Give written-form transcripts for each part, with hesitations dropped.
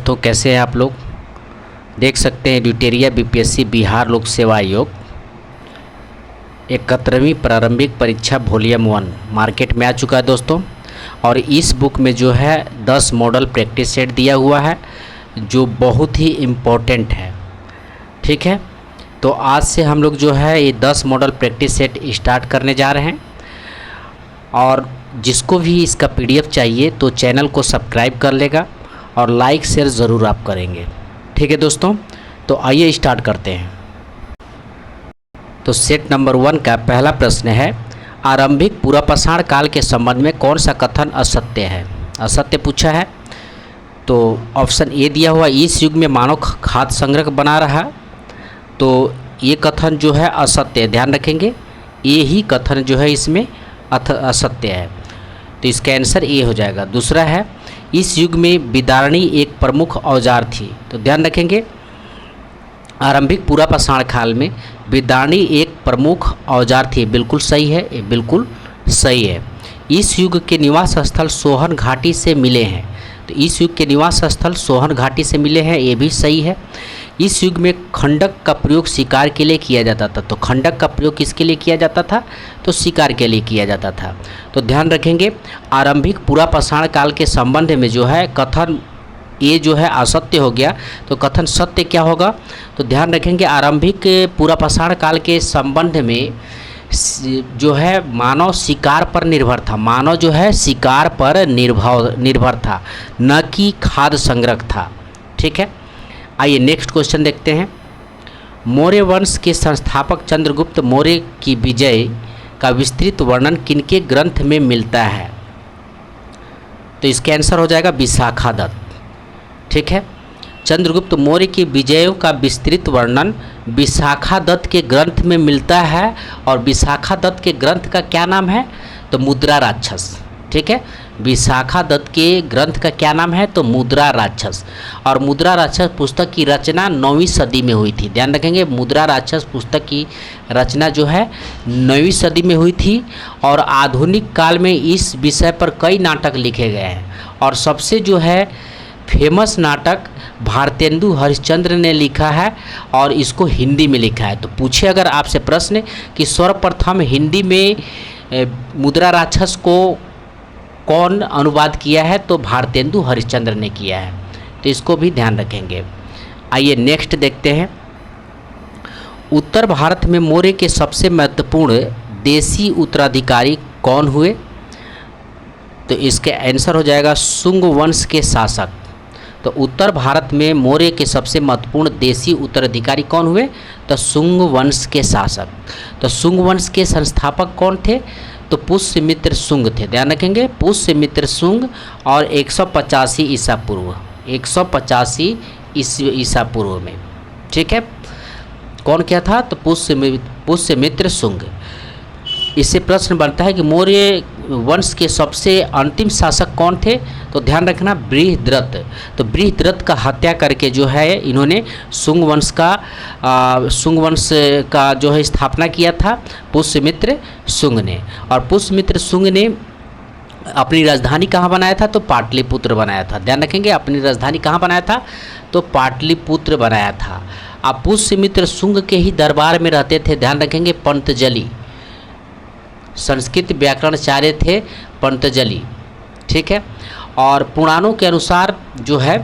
दोस्तों, कैसे हैं आप लोग। देख सकते हैं ड्यूटेरिया बीपीएससी बिहार लोक सेवा आयोग 71वीं प्रारंभिक परीक्षा वॉल्यूम 1 मार्केट में आ चुका है दोस्तों। और इस बुक में जो है 10 मॉडल प्रैक्टिस सेट दिया हुआ है जो बहुत ही इम्पोर्टेंट है। ठीक है, तो आज से हम लोग जो है ये 10 मॉडल प्रैक्टिस सेट स्टार्ट करने जा रहे हैं। और जिसको भी इसका पीडीएफ चाहिए तो चैनल को सब्सक्राइब कर लेगा और लाइक शेयर ज़रूर आप करेंगे। ठीक है दोस्तों, तो आइए स्टार्ट करते हैं। तो सेट नंबर 1 का पहला प्रश्न है, आरंभिक पूर्वापाषाण काल के संबंध में कौन सा कथन असत्य है। असत्य पूछा है तो ऑप्शन ए दिया हुआ, इस युग में मानव खाद्य संग्रह बना रहा, तो ये कथन जो है असत्य है। ध्यान रखेंगे, ये ही कथन जो है इसमें असत्य है, तो इसका आंसर ए हो जाएगा। दूसरा है, इस युग में बिदारणी एक प्रमुख औजार थी, तो ध्यान रखेंगे आरंभिक पूर्वापाषाण काल में बिदारणी एक प्रमुख औजार थी। बिल्कुल सही है, ये बिल्कुल सही है। इस युग के निवास स्थल सोहन घाटी से मिले हैं, तो इस युग के निवास स्थल सोहन घाटी से मिले हैं, ये भी सही है। इस युग में खंडक का प्रयोग शिकार के लिए किया जाता था, तो खंडक का प्रयोग किसके लिए किया जाता था, तो शिकार के लिए किया जाता था। तो ध्यान रखेंगे आरंभिक पूर्वापाषाण काल के संबंध में जो है कथन ये जो है असत्य हो गया, तो कथन सत्य क्या होगा, तो ध्यान रखेंगे आरंभिक पूर्वापाषाण काल के संबंध में जो है मानव शिकार पर निर्भर था। मानव जो है शिकार पर निर्भर था, न कि खाद्य संग्रह था। ठीक है, आइए नेक्स्ट क्वेश्चन देखते हैं। मौर्य वंश के संस्थापक चंद्रगुप्त मौर्य की विजय का विस्तृत वर्णन किनके ग्रंथ में मिलता है, तो इसका आंसर हो जाएगा विशाखादत्त। ठीक है, चंद्रगुप्त मौर्य की विजयों का विस्तृत वर्णन विशाखादत्त के ग्रंथ में मिलता है। और विशाखादत्त के ग्रंथ का क्या नाम है, तो मुद्रा राक्षस। ठीक है, विशाखादत्त के ग्रंथ का क्या नाम है, तो मुद्रा राक्षस। और मुद्रा राक्षस पुस्तक की रचना 9वीं सदी में हुई थी। ध्यान रखेंगे मुद्रा राक्षस पुस्तक की रचना जो है 9वीं सदी में हुई थी। और आधुनिक काल में इस विषय पर कई नाटक लिखे गए हैं, और सबसे जो है फेमस नाटक भारतेंदु हरिश्चंद्र ने लिखा है, और इसको हिंदी में लिखा है। तो पूछे अगर आपसे प्रश्न कि सर्वप्रथम हिंदी में मुद्रा राक्षस को कौन अनुवाद किया है, तो भारतेंदु हरिश्चंद्र ने किया है, तो इसको भी ध्यान रखेंगे। आइए नेक्स्ट देखते हैं। उत्तर भारत में मौर्य के सबसे महत्वपूर्ण देशी उत्तराधिकारी कौन हुए, तो इसके आंसर हो जाएगा शुंग वंश के शासक। तो उत्तर भारत में मौर्य के सबसे महत्वपूर्ण देशी उत्तराधिकारी कौन हुए, तो शुंग वंश के शासक। तो शुंग वंश के संस्थापक कौन थे, तो पुष्यमित्र शुंग थे। ध्यान रखेंगे पुष्यमित्र शुंग, और 185 ईसा पूर्व, 185 ईसा पूर्व में। ठीक है, कौन क्या था, तो पुष्यमित्र शुंग। इससे प्रश्न बनता है कि मौर्य वंश के सबसे अंतिम शासक कौन थे, तो ध्यान रखना बृहद्रथ। तो बृहद्रथ का हत्या करके जो है इन्होंने शुंग वंश का जो है स्थापना किया था पुष्यमित्र शुंग ने। और पुष्यमित्र शुंग ने अपनी राजधानी कहाँ बनाया था, तो पाटलिपुत्र बनाया था। ध्यान रखेंगे अपनी राजधानी कहाँ बनाया था, तो पाटलिपुत्र बनाया था। अब पुष्यमित्र शुंग के ही दरबार में रहते थे, ध्यान रखेंगे पंतजलि, संस्कृत व्याकरणाचार्य थे पंतजलि। ठीक है, और पुराणों के अनुसार जो है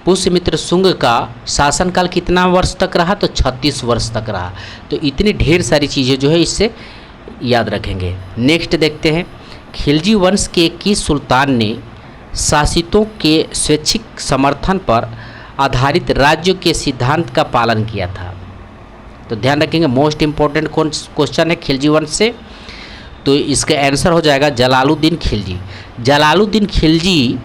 पुष्यमित्र शुंग का शासनकाल कितना वर्ष तक रहा, तो 36 वर्ष तक रहा। तो इतनी ढेर सारी चीज़ें जो है इससे याद रखेंगे। नेक्स्ट देखते हैं, खिलजी वंश के किस सुल्तान ने शासितों के स्वैच्छिक समर्थन पर आधारित राज्य के सिद्धांत का पालन किया था, तो ध्यान रखेंगे मोस्ट इम्पोर्टेंट क्वेश्चन है खिलजी वंश से, तो इसका आंसर हो जाएगा जलालुद्दीन खिलजी। जलालुद्दीन खिलजी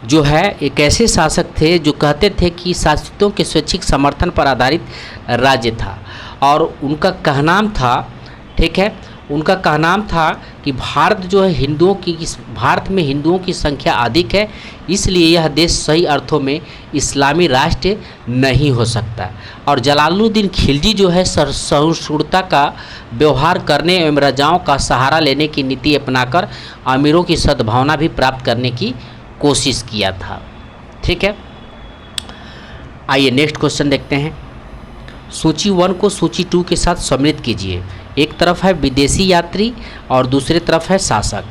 जो है एक ऐसे शासक थे जो कहते थे कि शासितों के स्वैच्छिक समर्थन पर आधारित राज्य था, और उनका कहनाम था, ठीक है, उनका कहनाम था कि भारत जो है भारत में हिंदुओं की संख्या अधिक है, इसलिए यह देश सही अर्थों में इस्लामी राष्ट्र नहीं हो सकता। और जलालुद्दीन खिलजी जो है सहिष्णुता का व्यवहार करने एवं राजाओं का सहारा लेने की नीति अपनाकर अमीरों की सद्भावना भी प्राप्त करने की कोशिश किया था। ठीक है। आइए नेक्स्ट क्वेश्चन देखते हैं। सूची 1 को सूची 2 के साथ सम्मिलित कीजिए। एक तरफ है विदेशी यात्री और दूसरी तरफ है शासक।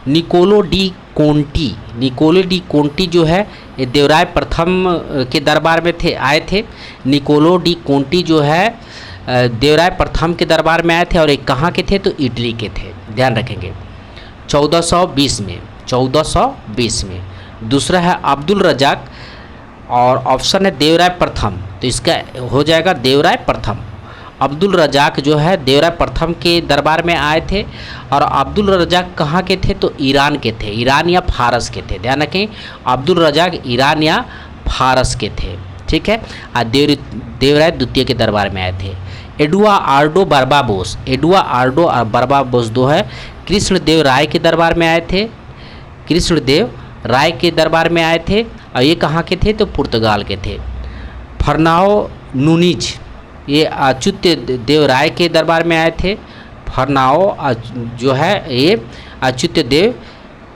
निकोलो डी कोंटी जो है ये देवराय प्रथम के दरबार में आए थे। निकोलो डी कोंटी जो है देवराय प्रथम के दरबार में आए थे और एक कहाँ के थे तो इटली के थे, ध्यान रखेंगे। 1420 में। दूसरा है अब्दुल रजाक और ऑप्शन है देवराय प्रथम, तो इसका हो जाएगा देवराय प्रथम। अब्दुल रजाक जो है देवराय प्रथम के दरबार में आए थे और अब्दुल रजाक कहाँ के थे तो ईरान के थे, ईरान या फारस के थे, ध्यान रखें। अब्दुल रजाक ईरान या फारस के थे, ठीक है। और देवराय द्वितीय के दरबार में आए थे। एडुआर्डो बर्बाबोस दो है कृष्णदेव राय के दरबार में आए थे, कृष्णदेव राय के दरबार में आए थे और ये कहाँ के थे तो पुर्तगाल के थे। फरनाओ नूनीज ये अच्युत देव राय के दरबार में आए थे। फरनाओ जो है ये अच्युत देव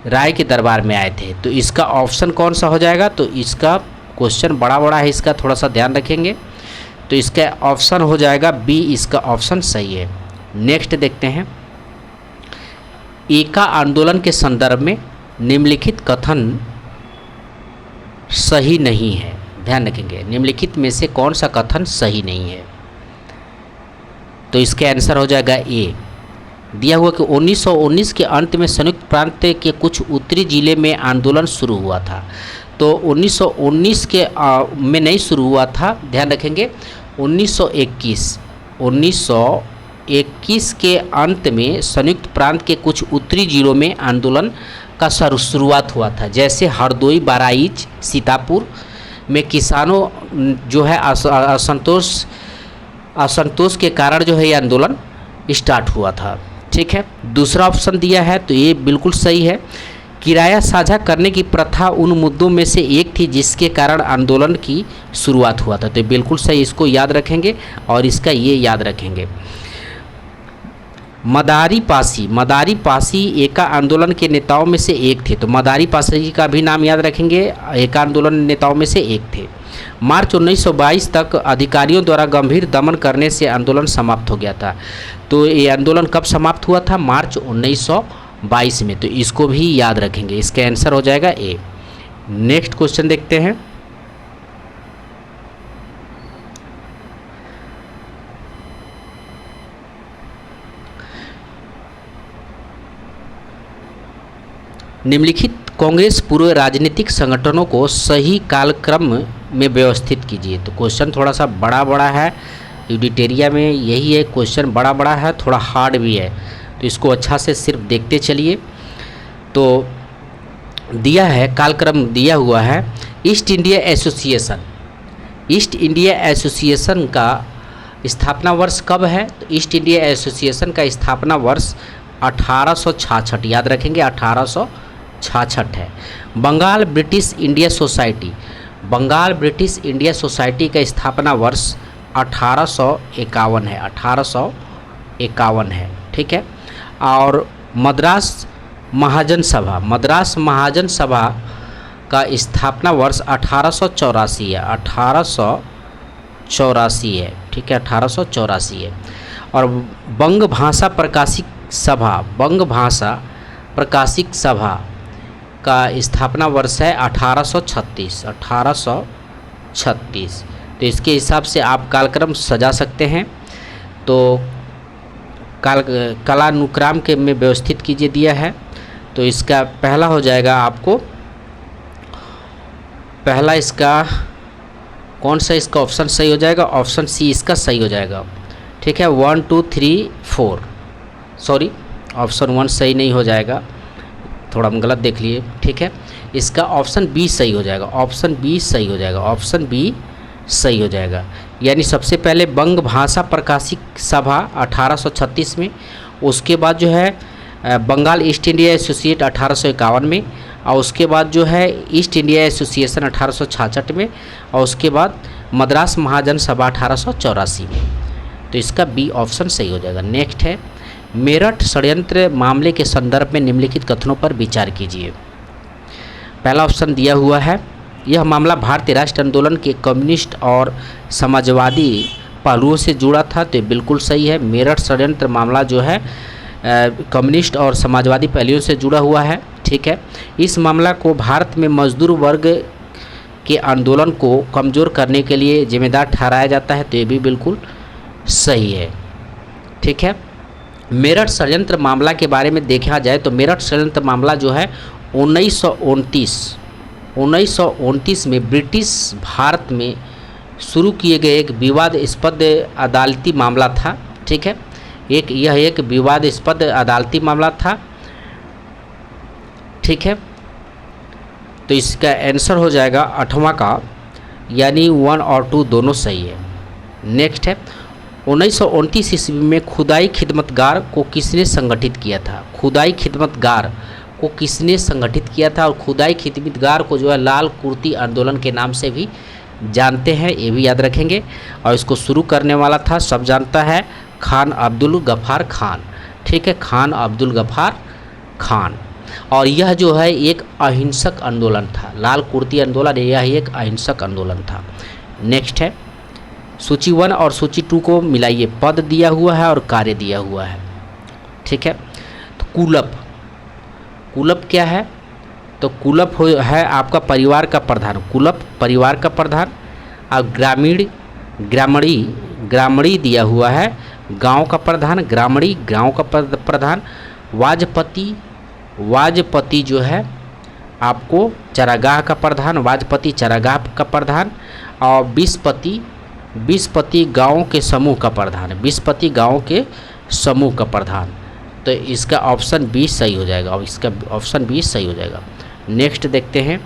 राय के दरबार में आए थे। तो इसका ऑप्शन कौन सा हो जाएगा तो इसका क्वेश्चन बड़ा है, इसका थोड़ा सा ध्यान रखेंगे। तो इसका ऑप्शन हो जाएगा बी, इसका ऑप्शन सही है। नेक्स्ट देखते हैं। एका आंदोलन के संदर्भ में निम्नलिखित कथन सही नहीं है, ध्यान रखेंगे। निम्नलिखित में से कौन सा कथन सही नहीं है तो इसका आंसर हो जाएगा ए। दिया हुआ कि 1919 के अंत में संयुक्त प्रांत के कुछ उत्तरी जिले में आंदोलन शुरू हुआ था। तो 1919 के में नहीं शुरू हुआ था, ध्यान रखेंगे। 1921 के अंत में संयुक्त प्रांत के कुछ उत्तरी जिलों में आंदोलन का शुरुआत हुआ था, जैसे हरदोई, बहराइच, सीतापुर में किसानों जो है असंतोष के कारण जो है ये आंदोलन स्टार्ट हुआ था, ठीक है। दूसरा ऑप्शन दिया है तो ये बिल्कुल सही है। किराया साझा करने की प्रथा उन मुद्दों में से एक थी जिसके कारण आंदोलन की शुरुआत हुआ था, तो बिल्कुल सही, इसको याद रखेंगे और इसका ये याद रखेंगे। मदारी पासी एका आंदोलन के नेताओं में से एक थे, तो मदारी पासी का भी नाम याद रखेंगे, एका आंदोलन नेताओं में से एक थे। मार्च 1922 तक अधिकारियों द्वारा गंभीर दमन करने से आंदोलन समाप्त हो गया था। तो ये आंदोलन कब समाप्त हुआ था? मार्च 1922 में, तो इसको भी याद रखेंगे। इसका आंसर हो जाएगा ए। नेक्स्ट क्वेश्चन देखते हैं। निम्नलिखित कांग्रेस पूर्व राजनीतिक संगठनों को सही कालक्रम में व्यवस्थित कीजिए। तो क्वेश्चन थोड़ा सा बड़ा है, यूडिटेरिया में यही है, क्वेश्चन बड़ा है, थोड़ा हार्ड भी है, तो इसको अच्छा से सिर्फ देखते चलिए। तो दिया है, कालक्रम दिया हुआ है। ईस्ट इंडिया एसोसिएशन का स्थापना वर्ष कब है? तो ईस्ट इंडिया एसोसिएशन का स्थापना वर्ष 1866, याद रखेंगे 1866 है। बंगाल ब्रिटिश इंडिया सोसाइटी का स्थापना वर्ष 1851 है, 1851 है, ठीक है। और मद्रास महाजन सभा का स्थापना वर्ष 1884 है, 1884 है, ठीक है, 1884 है। और बंग भाषा प्रकाशिक सभा का स्थापना वर्ष है 1836। तो इसके हिसाब से आप कालक्रम सजा सकते हैं। तो कालानुक्रम के में व्यवस्थित कीजिए दिया है। तो इसका पहला हो जाएगा, आपको पहला इसका कौन सा इसका ऑप्शन सही हो जाएगा? ऑप्शन सी इसका सही हो जाएगा, ठीक है। 1 2 3 4, सॉरी ऑप्शन 1 सही नहीं हो जाएगा, थोड़ा हम गलत देख लिए, ठीक है। इसका ऑप्शन बी सही हो जाएगा, ऑप्शन बी सही हो जाएगा, ऑप्शन बी सही हो जाएगा। यानी सबसे पहले बंग भाषा प्रकाशिक सभा 1836 में, उसके बाद जो है बंगाल ईस्ट इंडिया एसोसिएट 1851 में, और उसके बाद जो है ईस्ट इंडिया एसोसिएशन 1866 में, और उसके बाद मद्रास महाजन सभा 1884 में। तो इसका बी ऑप्शन सही हो जाएगा। नेक्स्ट है, मेरठ षड्यंत्र मामले के संदर्भ में निम्नलिखित कथनों पर विचार कीजिए। पहला ऑप्शन दिया हुआ है, यह मामला भारतीय राष्ट्र आंदोलन के कम्युनिस्ट और समाजवादी पहलुओं से जुड़ा था, तो ये बिल्कुल सही है। मेरठ षड्यंत्र मामला जो है कम्युनिस्ट और समाजवादी पहलुओं से जुड़ा हुआ है, ठीक है। इस मामला को भारत में मजदूर वर्ग के आंदोलन को कमज़ोर करने के लिए जिम्मेदार ठहराया जाता है, तो ये भी बिल्कुल सही है, ठीक है। मेरठ षड्यंत्र मामला के बारे में देखा जाए तो मेरठ षड्यंत्र मामला जो है 1929 में ब्रिटिश भारत में शुरू किए गए एक विवादास्पद अदालती मामला था, ठीक है। यह एक विवादास्पद अदालती मामला था, ठीक है। तो इसका आंसर हो जाएगा 8वां का, यानी 1 और 2 दोनों सही है। नेक्स्ट है 1929 ईस्वी में खुदाई खिदमतगार को किसने संगठित किया था? खुदाई खिदमतगार को किसने संगठित किया था? और खुदाई खिदमतगार को जो है लाल कुर्ती आंदोलन के नाम से भी जानते हैं, ये भी याद रखेंगे। और इसको शुरू करने वाला था, सब जानता है, खान अब्दुल गफ़ार खान, ठीक है, खान अब्दुल गफ़ार खान। और यह जो है एक अहिंसक आंदोलन था, लाल कुर्ती आंदोलन, यह एक अहिंसक आंदोलन था। नेक्स्ट है सूची 1 और सूची 2 को मिलाइए, पद दिया हुआ है और कार्य दिया हुआ है, ठीक है। तो कुलप, कुलप क्या है? तो कुलप है आपका परिवार का प्रधान, कुलप परिवार का प्रधान। और ग्रामणी दिया हुआ है गांव का प्रधान, ग्रामणी गांव का प्रधान। वाजपति जो है आपको चारागाह का प्रधान, वाजपति चारागाह का प्रधान। और बीसपति गाँव के समूह का प्रधान, बीसपति गाँव के समूह का प्रधान। तो इसका ऑप्शन 20 सही हो जाएगा, और इसका ऑप्शन 20 सही हो जाएगा। नेक्स्ट देखते हैं,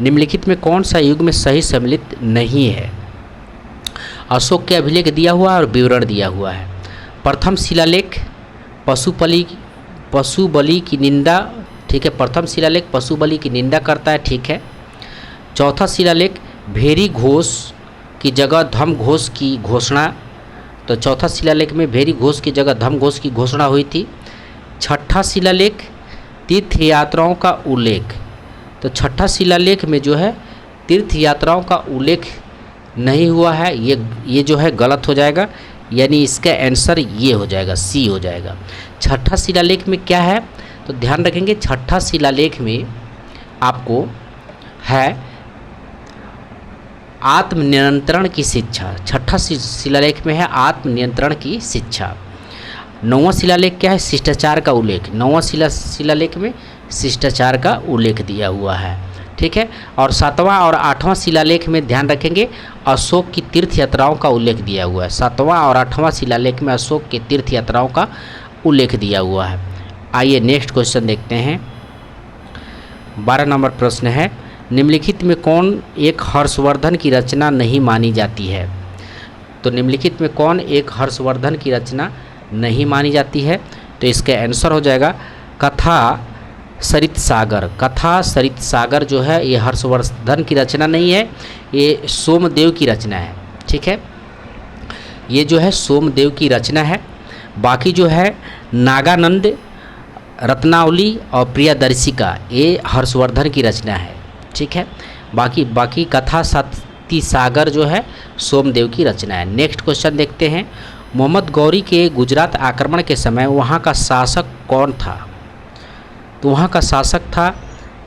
निम्नलिखित में कौन सा युग में सही सम्मिलित नहीं है? अशोक के अभिलेख दिया हुआ है और विवरण दिया हुआ है। प्रथम शिलालेख पशु बलि की निंदा, ठीक है, प्रथम शिलालेख पशु बलि की निंदा करता है, ठीक है। चौथा शिलालेख भेरी घोष की जगह धम घोष की घोषणा, तो चौथा शिलालेख में भेरी घोष की जगह धम घोष की घोषणा हुई थी। छठा शिलालेख तीर्थ यात्राओं का उल्लेख, तो छठा शिलालेख में जो है तीर्थ यात्राओं का उल्लेख नहीं हुआ है, ये जो है गलत हो जाएगा, यानी इसका आंसर ये हो जाएगा, सी हो जाएगा। छठा शिलालेख में क्या है? तो ध्यान रखेंगे, छठा शिलालेख में आपको है आत्मनियंत्रण की शिक्षा, छठा शिलालेख में है आत्मनियंत्रण की शिक्षा। नौवां शिलालेख क्या है? शिष्टाचार का उल्लेख, नौवां शिलालेख में शिष्टाचार का उल्लेख दिया हुआ है, ठीक है। और 7वां और 8वां शिलालेख में ध्यान रखेंगे अशोक की तीर्थ यात्राओं का उल्लेख दिया हुआ है, 7वां और 8वां शिलालेख में अशोक की तीर्थ यात्राओं का उल्लेख दिया हुआ है। आइए नेक्स्ट क्वेश्चन देखते हैं। 12 नंबर प्रश्न है, निम्नलिखित में कौन एक हर्षवर्धन की रचना नहीं मानी जाती है? तो निम्नलिखित में कौन एक हर्षवर्धन की रचना नहीं मानी जाती है? तो इसका आंसर हो जाएगा कथा सरित सागर। कथा सरित सागर जो है ये हर्षवर्धन की रचना नहीं है, ये सोमदेव की रचना है, ठीक है। ये जो है सोमदेव की रचना है। बाकी जो है नागानंद, रत्नावली और प्रियदर्शिका, ये हर्षवर्धन की रचना है, ठीक है। बाकी कथा सती सागर जो है सोमदेव की रचना है। नेक्स्ट क्वेश्चन देखते हैं, मोहम्मद गौरी के गुजरात आक्रमण के समय वहाँ का शासक कौन था? तो वहाँ का शासक था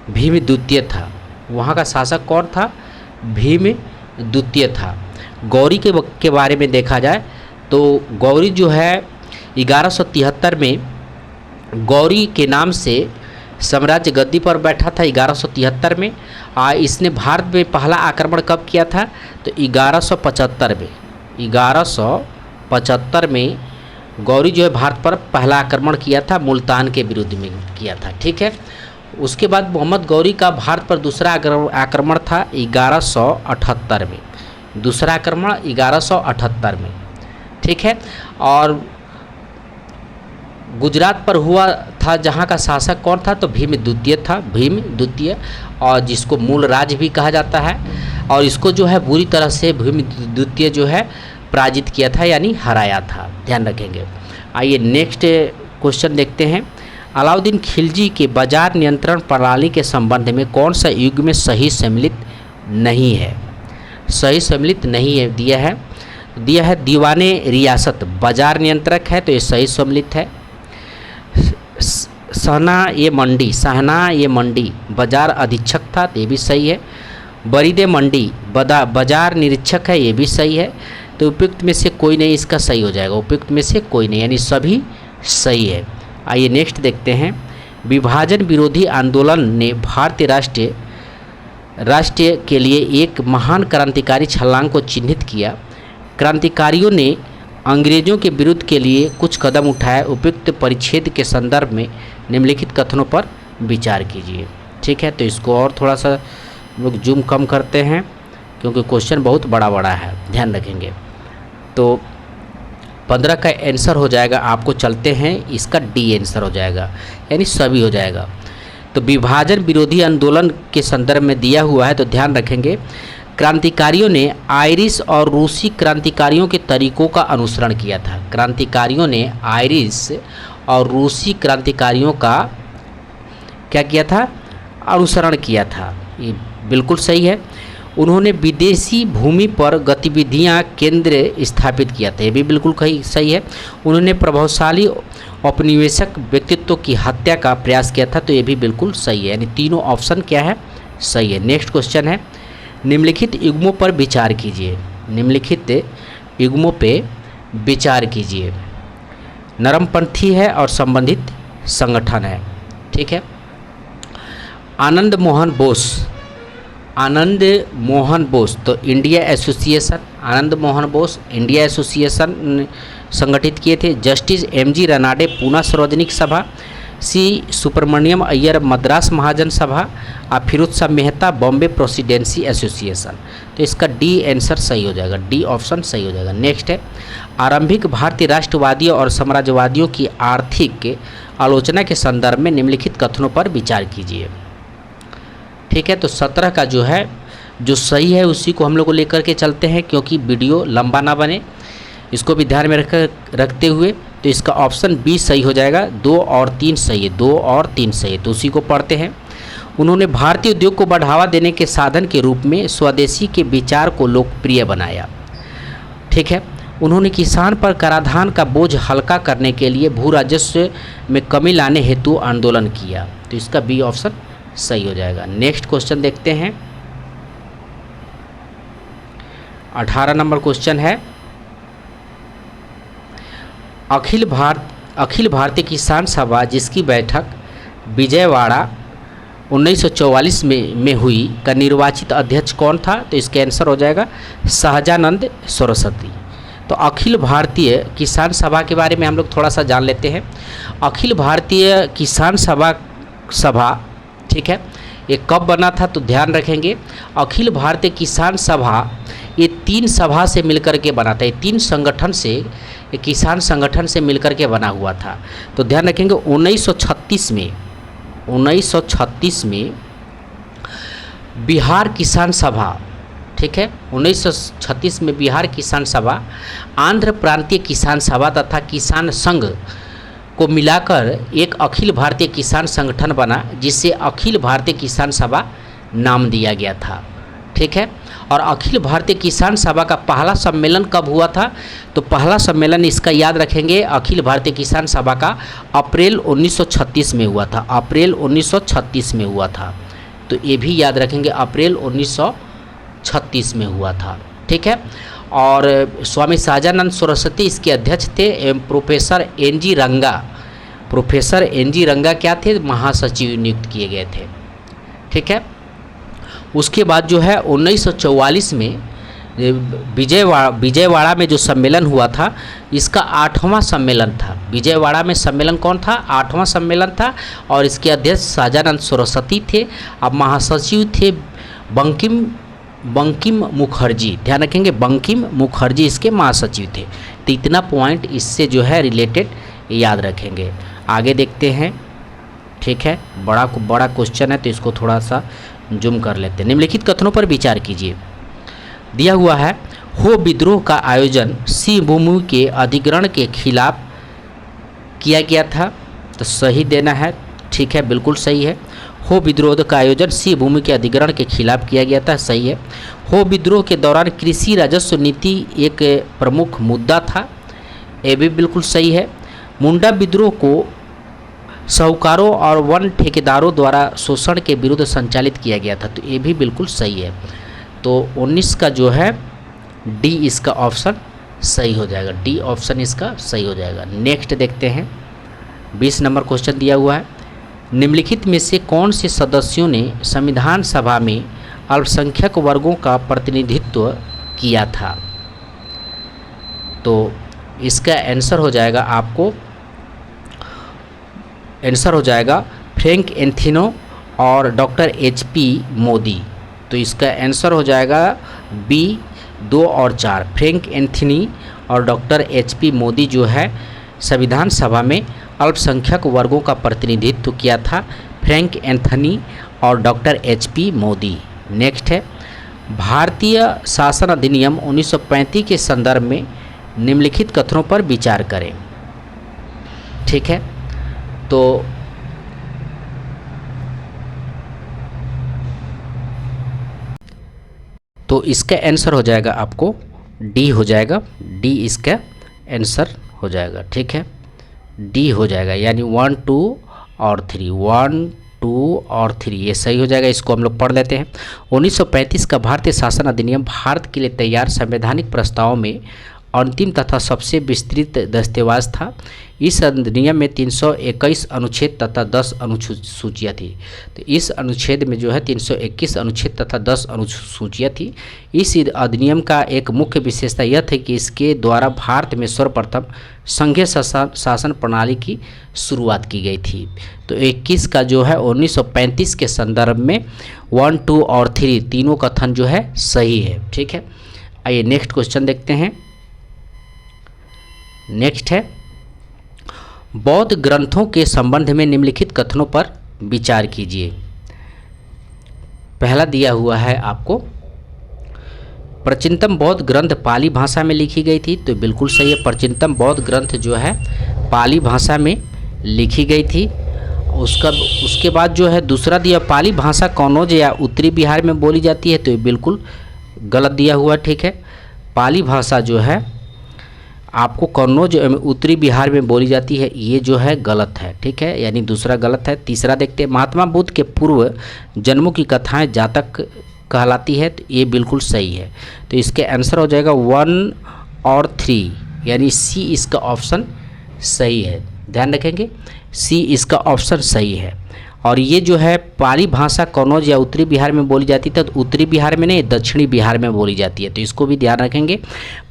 भीम द्वितीय था। वहाँ का शासक कौन था? भीम द्वितीय था। गौरी के बारे में देखा जाए तो गौरी जो है 1173 में गौरी के नाम से साम्राज्य गद्दी पर बैठा था 1173 में। इसने भारत में पहला आक्रमण कब किया था? तो 1175 में गौरी जो है भारत पर पहला आक्रमण किया था, मुल्तान के विरुद्ध में किया था, ठीक है। उसके बाद मोहम्मद गौरी का भारत पर दूसरा आक्रमण था 1178 में, दूसरा आक्रमण 1178 में, ठीक है। और गुजरात पर हुआ था, जहाँ का शासक कौन था? तो भीम द्वितीय था, भीम द्वितीय, और जिसको मूल राज भी कहा जाता है। और इसको जो है बुरी तरह से भीम द्वितीय जो है पराजित किया था, यानी हराया था, ध्यान रखेंगे। आइए नेक्स्ट क्वेश्चन देखते हैं। अलाउद्दीन खिलजी के बाजार नियंत्रण प्रणाली के संबंध में कौन सा युग में सही सम्मिलित नहीं है, सही सम्मिलित नहीं है। दिया है दीवाने रियासत बाजार नियंत्रक है, तो ये सही सम्मिलित है। सहना ये मंडी बाजार अधीक्षक था, तो ये भी सही है। बरीदे मंडी बाजार निरीक्षक है, ये भी सही है। तो उपयुक्त में से कोई नहीं इसका सही हो जाएगा, उपयुक्त में से कोई नहीं, यानी सभी सही है। आइए नेक्स्ट देखते हैं। विभाजन विरोधी आंदोलन ने भारतीय राष्ट्र के लिए एक महान क्रांतिकारी छलांग को चिन्हित किया। क्रांतिकारियों ने अंग्रेजों के विरुद्ध के लिए कुछ कदम उठाए। उपयुक्त परिच्छेद के संदर्भ में निम्नलिखित कथनों पर विचार कीजिए। ठीक है, तो इसको और थोड़ा सा हम लोग जूम कम करते हैं क्योंकि क्वेश्चन बहुत बड़ा है, ध्यान रखेंगे। तो 15 का आंसर हो जाएगा, आपको चलते हैं इसका डी आंसर हो जाएगा, यानी सभी हो जाएगा। तो विभाजन विरोधी आंदोलन के संदर्भ में दिया हुआ है, तो ध्यान रखेंगे क्रांतिकारियों ने आयरिश और रूसी क्रांतिकारियों के तरीकों का अनुसरण किया था। क्रांतिकारियों ने आयरिश और रूसी क्रांतिकारियों का क्या किया था? अनुसरण किया था, ये बिल्कुल सही है। उन्होंने विदेशी भूमि पर गतिविधियां केंद्र स्थापित किया था, ये भी बिल्कुल सही है। उन्होंने प्रभावशाली औपनिवेशिक व्यक्तित्व की हत्या का प्रयास किया था, तो ये भी बिल्कुल सही है, यानी तीनों ऑप्शन क्या है? सही है। नेक्स्ट क्वेश्चन है, निम्नलिखित युग्मों पर विचार कीजिए। निम्नलिखित युग्मों पे विचार कीजिए। नरमपंथी है और संबंधित संगठन है। ठीक है, आनंद मोहन बोस तो India association, Anand Mohan Bose India association संगठित किए थे। जस्टिस एमजी रनाडे पूना सार्वजनिक सभा, सी सुब्रमण्यम अय्यर मद्रास महाजन सभा, और फिरोज शाह मेहता बॉम्बे प्रेसिडेंसी एसोसिएशन। तो इसका डी आंसर सही हो जाएगा, डी ऑप्शन सही हो जाएगा। नेक्स्ट है, आरंभिक भारतीय राष्ट्रवादियों और साम्राज्यवादियों की आर्थिक आलोचना के संदर्भ में निम्नलिखित कथनों पर विचार कीजिए। ठीक है, तो 17 का जो सही है उसी को हम लोग को लेकर के चलते हैं, क्योंकि वीडियो लंबा ना बने, इसको भी ध्यान में रखते हुए तो इसका ऑप्शन बी सही हो जाएगा। 2 और 3 सही है, 2 और 3 सही है, तो उसी को पढ़ते हैं। उन्होंने भारतीय उद्योग को बढ़ावा देने के साधन के रूप में स्वदेशी के विचार को लोकप्रिय बनाया। ठीक है, उन्होंने किसान पर कराधान का बोझ हल्का करने के लिए भू राजस्व में कमी लाने हेतु आंदोलन किया, तो इसका बी ऑप्शन सही हो जाएगा। नेक्स्ट क्वेश्चन देखते हैं, 18 नंबर क्वेश्चन है, अखिल भारतीय किसान सभा जिसकी बैठक विजयवाड़ा 1944 में हुई का निर्वाचित अध्यक्ष कौन था? तो इसका आंसर हो जाएगा सहजानंद सरस्वती। तो अखिल भारतीय किसान सभा के बारे में हम लोग थोड़ा सा जान लेते हैं। अखिल भारतीय किसान सभा ठीक है, ये कब बना था? तो ध्यान रखेंगे अखिल भारतीय किसान सभा ये 3 सभा से मिलकर के बना था, ये 3 संगठन से, किसान संगठन से मिलकर के बना हुआ था। तो ध्यान रखेंगे 1936 में बिहार किसान सभा, ठीक है, 1936 में बिहार किसान सभा, आंध्र प्रांतीय किसान सभा तथा किसान संघ को मिलाकर एक अखिल भारतीय किसान संगठन बना, जिसे अखिल भारतीय किसान सभा नाम दिया गया था। ठीक है, और अखिल भारतीय किसान सभा का पहला सम्मेलन कब हुआ था? तो पहला सम्मेलन इसका याद रखेंगे, अखिल भारतीय किसान सभा का अप्रैल 1936 में हुआ था, अप्रैल 1936 में हुआ था। तो ये भी याद रखेंगे, अप्रैल 1936 में हुआ था। ठीक है, और स्वामी सहजानंद सरस्वती इसके अध्यक्ष थे एवं प्रोफेसर एन जी रंगा क्या थे? महासचिव नियुक्त किए गए थे। ठीक है, उसके बाद जो है 1944 में विजयवाड़ा में जो सम्मेलन हुआ था, इसका 8वां सम्मेलन था। विजयवाड़ा में सम्मेलन कौन था? 8वां सम्मेलन था, और इसके अध्यक्ष सहजानंद सरस्वती थे। अब महासचिव थे बंकिम मुखर्जी, ध्यान रखेंगे बंकिम मुखर्जी इसके महासचिव थे। तो इतना पॉइंट इससे जो है रिलेटेड याद रखेंगे। आगे देखते हैं। ठीक है, बड़ा क्वेश्चन है, तो इसको थोड़ा सा जूम कर लेते हैं। निम्नलिखित कथनों पर विचार कीजिए। दिया हुआ है, हो विद्रोह का आयोजन सिंह भूमि के अधिग्रहण के खिलाफ किया गया था, तो सही देना है। ठीक है, बिल्कुल सही है। हो विद्रोह का आयोजन सी भूमि के अधिग्रहण के खिलाफ किया गया था, सही है। हो विद्रोह के दौरान कृषि राजस्व नीति एक प्रमुख मुद्दा था, ये भी बिल्कुल सही है। मुंडा विद्रोह को साहूकारों और वन ठेकेदारों द्वारा शोषण के विरुद्ध संचालित किया गया था, तो ये भी बिल्कुल सही है। तो 19 का जो है डी इसका ऑप्शन सही हो जाएगा, डी ऑप्शन इसका सही हो जाएगा। नेक्स्ट देखते हैं, 20 नंबर क्वेश्चन दिया हुआ है, निम्नलिखित में से कौन से सदस्यों ने संविधान सभा में अल्पसंख्यक वर्गों का प्रतिनिधित्व किया था? तो इसका आंसर हो जाएगा आपको, आंसर हो जाएगा फ्रैंक एंथिनो और डॉक्टर HP मोदी। तो इसका आंसर हो जाएगा बी 2 और 4, फ्रैंक एंथनी और डॉक्टर HP मोदी जो है संविधान सभा में अल्पसंख्यक वर्गों का प्रतिनिधित्व किया था, फ्रैंक एंथनी और डॉक्टर HP मोदी। नेक्स्ट है, भारतीय शासन अधिनियम 1935 के संदर्भ में निम्नलिखित कथनों पर विचार करें। ठीक है, तो इसका आंसर हो जाएगा आपको डी हो जाएगा, डी इसका आंसर हो जाएगा। ठीक है, डी हो जाएगा, यानी 1, 2 और 3, 1, 2 और 3 ये सही हो जाएगा। इसको हम लोग पढ़ लेते हैं। 1935 का भारतीय शासन अधिनियम भारत के लिए तैयार संवैधानिक प्रस्तावों में अंतिम तथा सबसे विस्तृत दस्तावेज था। इस अधिनियम में 321 अनुच्छेद तथा 10 अनुसूचियाँ थी। तो इस अनुच्छेद में जो है 321 अनुच्छेद तथा 10 अनुसूचियाँ थी। इस अधिनियम का एक मुख्य विशेषता यह थी कि इसके द्वारा भारत में सर्वप्रथम संघीय शासन प्रणाली की शुरुआत की गई थी। तो 21 का जो है 1935 के संदर्भ में 1, 2 और 3 तीनों कथन जो है सही है। ठीक है, आइए नेक्स्ट क्वेश्चन देखते हैं। नेक्स्ट है, बौद्ध ग्रंथों के संबंध में निम्नलिखित कथनों पर विचार कीजिए। पहला दिया हुआ है आपको, प्राचीनतम बौद्ध ग्रंथ पाली भाषा में लिखी गई थी, तो बिल्कुल सही है। प्राचीनतम बौद्ध ग्रंथ जो है पाली भाषा में लिखी गई थी। उसके बाद जो है दूसरा दिया, पाली भाषा कन्नौज या उत्तरी बिहार में बोली जाती है, तो ये बिल्कुल गलत दिया हुआ। ठीक है, पाली भाषा जो है आपको कन्नौज उत्तरी बिहार में बोली जाती है, ये जो है गलत है। ठीक है, यानी दूसरा गलत है। तीसरा देखते हैं, महात्मा बुद्ध के पूर्व जन्मों की कथाएं जातक कहलाती है, तो ये बिल्कुल सही है। तो इसके आंसर हो जाएगा 1 और 3, यानी सी इसका ऑप्शन सही है। ध्यान रखेंगे, सी इसका ऑप्शन सही है। और ये जो है पाली भाषा कन्नौज या उत्तरी बिहार में बोली जाती है, तो उत्तरी बिहार में नहीं दक्षिणी बिहार में बोली जाती है, तो इसको भी ध्यान रखेंगे।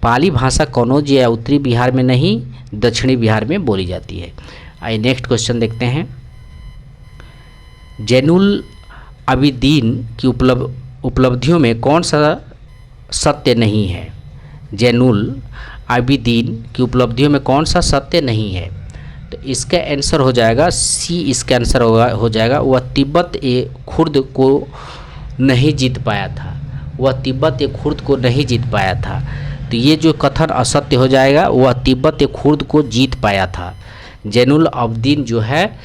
पाली भाषा कन्नौज या उत्तरी बिहार में नहीं दक्षिणी बिहार में बोली जाती है। आइए नेक्स्ट क्वेश्चन देखते हैं। जैनुल आबिदीन की उपलब्धियों में कौन सा सत्य नहीं है? जैनुल आबिदीन की उपलब्धियों में कौन सा सत्य नहीं है? तो इसका आंसर हो जाएगा सी, इसका आंसर हो जाएगा वह तिब्बत ए खुर्द को नहीं जीत पाया था, वह तिब्बत ए खुर्द को नहीं जीत पाया था। तो ये जो कथन असत्य हो जाएगा, वह तिब्बत ए खुर्द को जीत पाया था। जैनुल आबिदीन जो है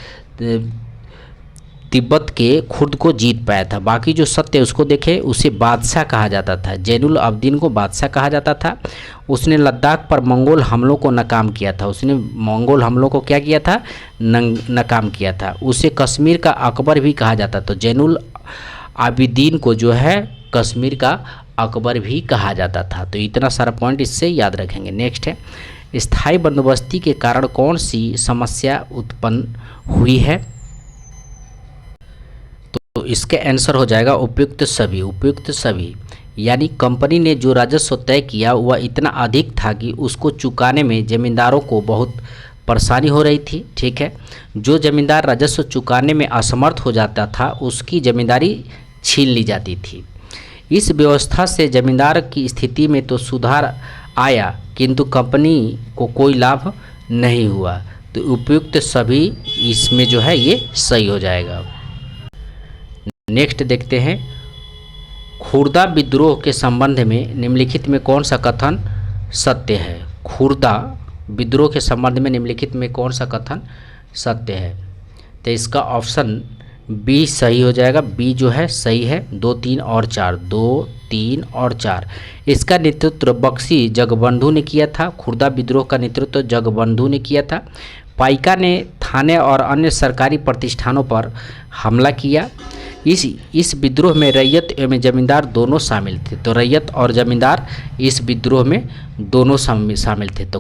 तिब्बत के खुर्द को जीत पाया था। बाकी जो सत्य उसको देखें, उसे बादशाह कहा जाता था। जैनुल आबिदीन को बादशाह कहा जाता था। उसने लद्दाख पर मंगोल हमलों को नाकाम किया था। उसने मंगोल हमलों को क्या किया था? नाकाम किया था। उसे कश्मीर का अकबर भी कहा जाता। तो जैनुल आबिदीन को जो है कश्मीर का अकबर भी कहा जाता था। तो इतना सारा पॉइंट इससे याद रखेंगे। नेक्स्ट है, स्थायी बंदोबस्ती के कारण कौन सी समस्या उत्पन्न हुई है? तो इसके आंसर हो जाएगा उपयुक्त सभी। उपयुक्त सभी यानी कंपनी ने जो राजस्व तय किया वह इतना अधिक था कि उसको चुकाने में जमींदारों को बहुत परेशानी हो रही थी। ठीक है, जो जमींदार राजस्व चुकाने में असमर्थ हो जाता था उसकी जमींदारी छीन ली जाती थी। इस व्यवस्था से जमींदार की स्थिति में तो सुधार आया, किंतु कंपनी को कोई लाभ नहीं हुआ। तो उपयुक्त सभी इसमें जो है ये सही हो जाएगा। नेक्स्ट देखते हैं, खुर्दा विद्रोह के संबंध में निम्नलिखित में कौन सा कथन सत्य है? खुर्दा विद्रोह के संबंध में निम्नलिखित में कौन सा कथन सत्य है? तो इसका ऑप्शन बी सही हो जाएगा, बी जो है सही है। 2, 3 और 4, 2, 3 और 4। इसका नेतृत्व बक्सी जगबंधु ने किया था। खुर्दा विद्रोह का नेतृत्व जगबंधु ने किया था। पाइका ने थाने और अन्य सरकारी प्रतिष्ठानों पर हमला किया। इस विद्रोह में रैयत एवं जमींदार दोनों शामिल थे। तो रैयत और जमींदार इस विद्रोह में दोनों शामिल थे। तो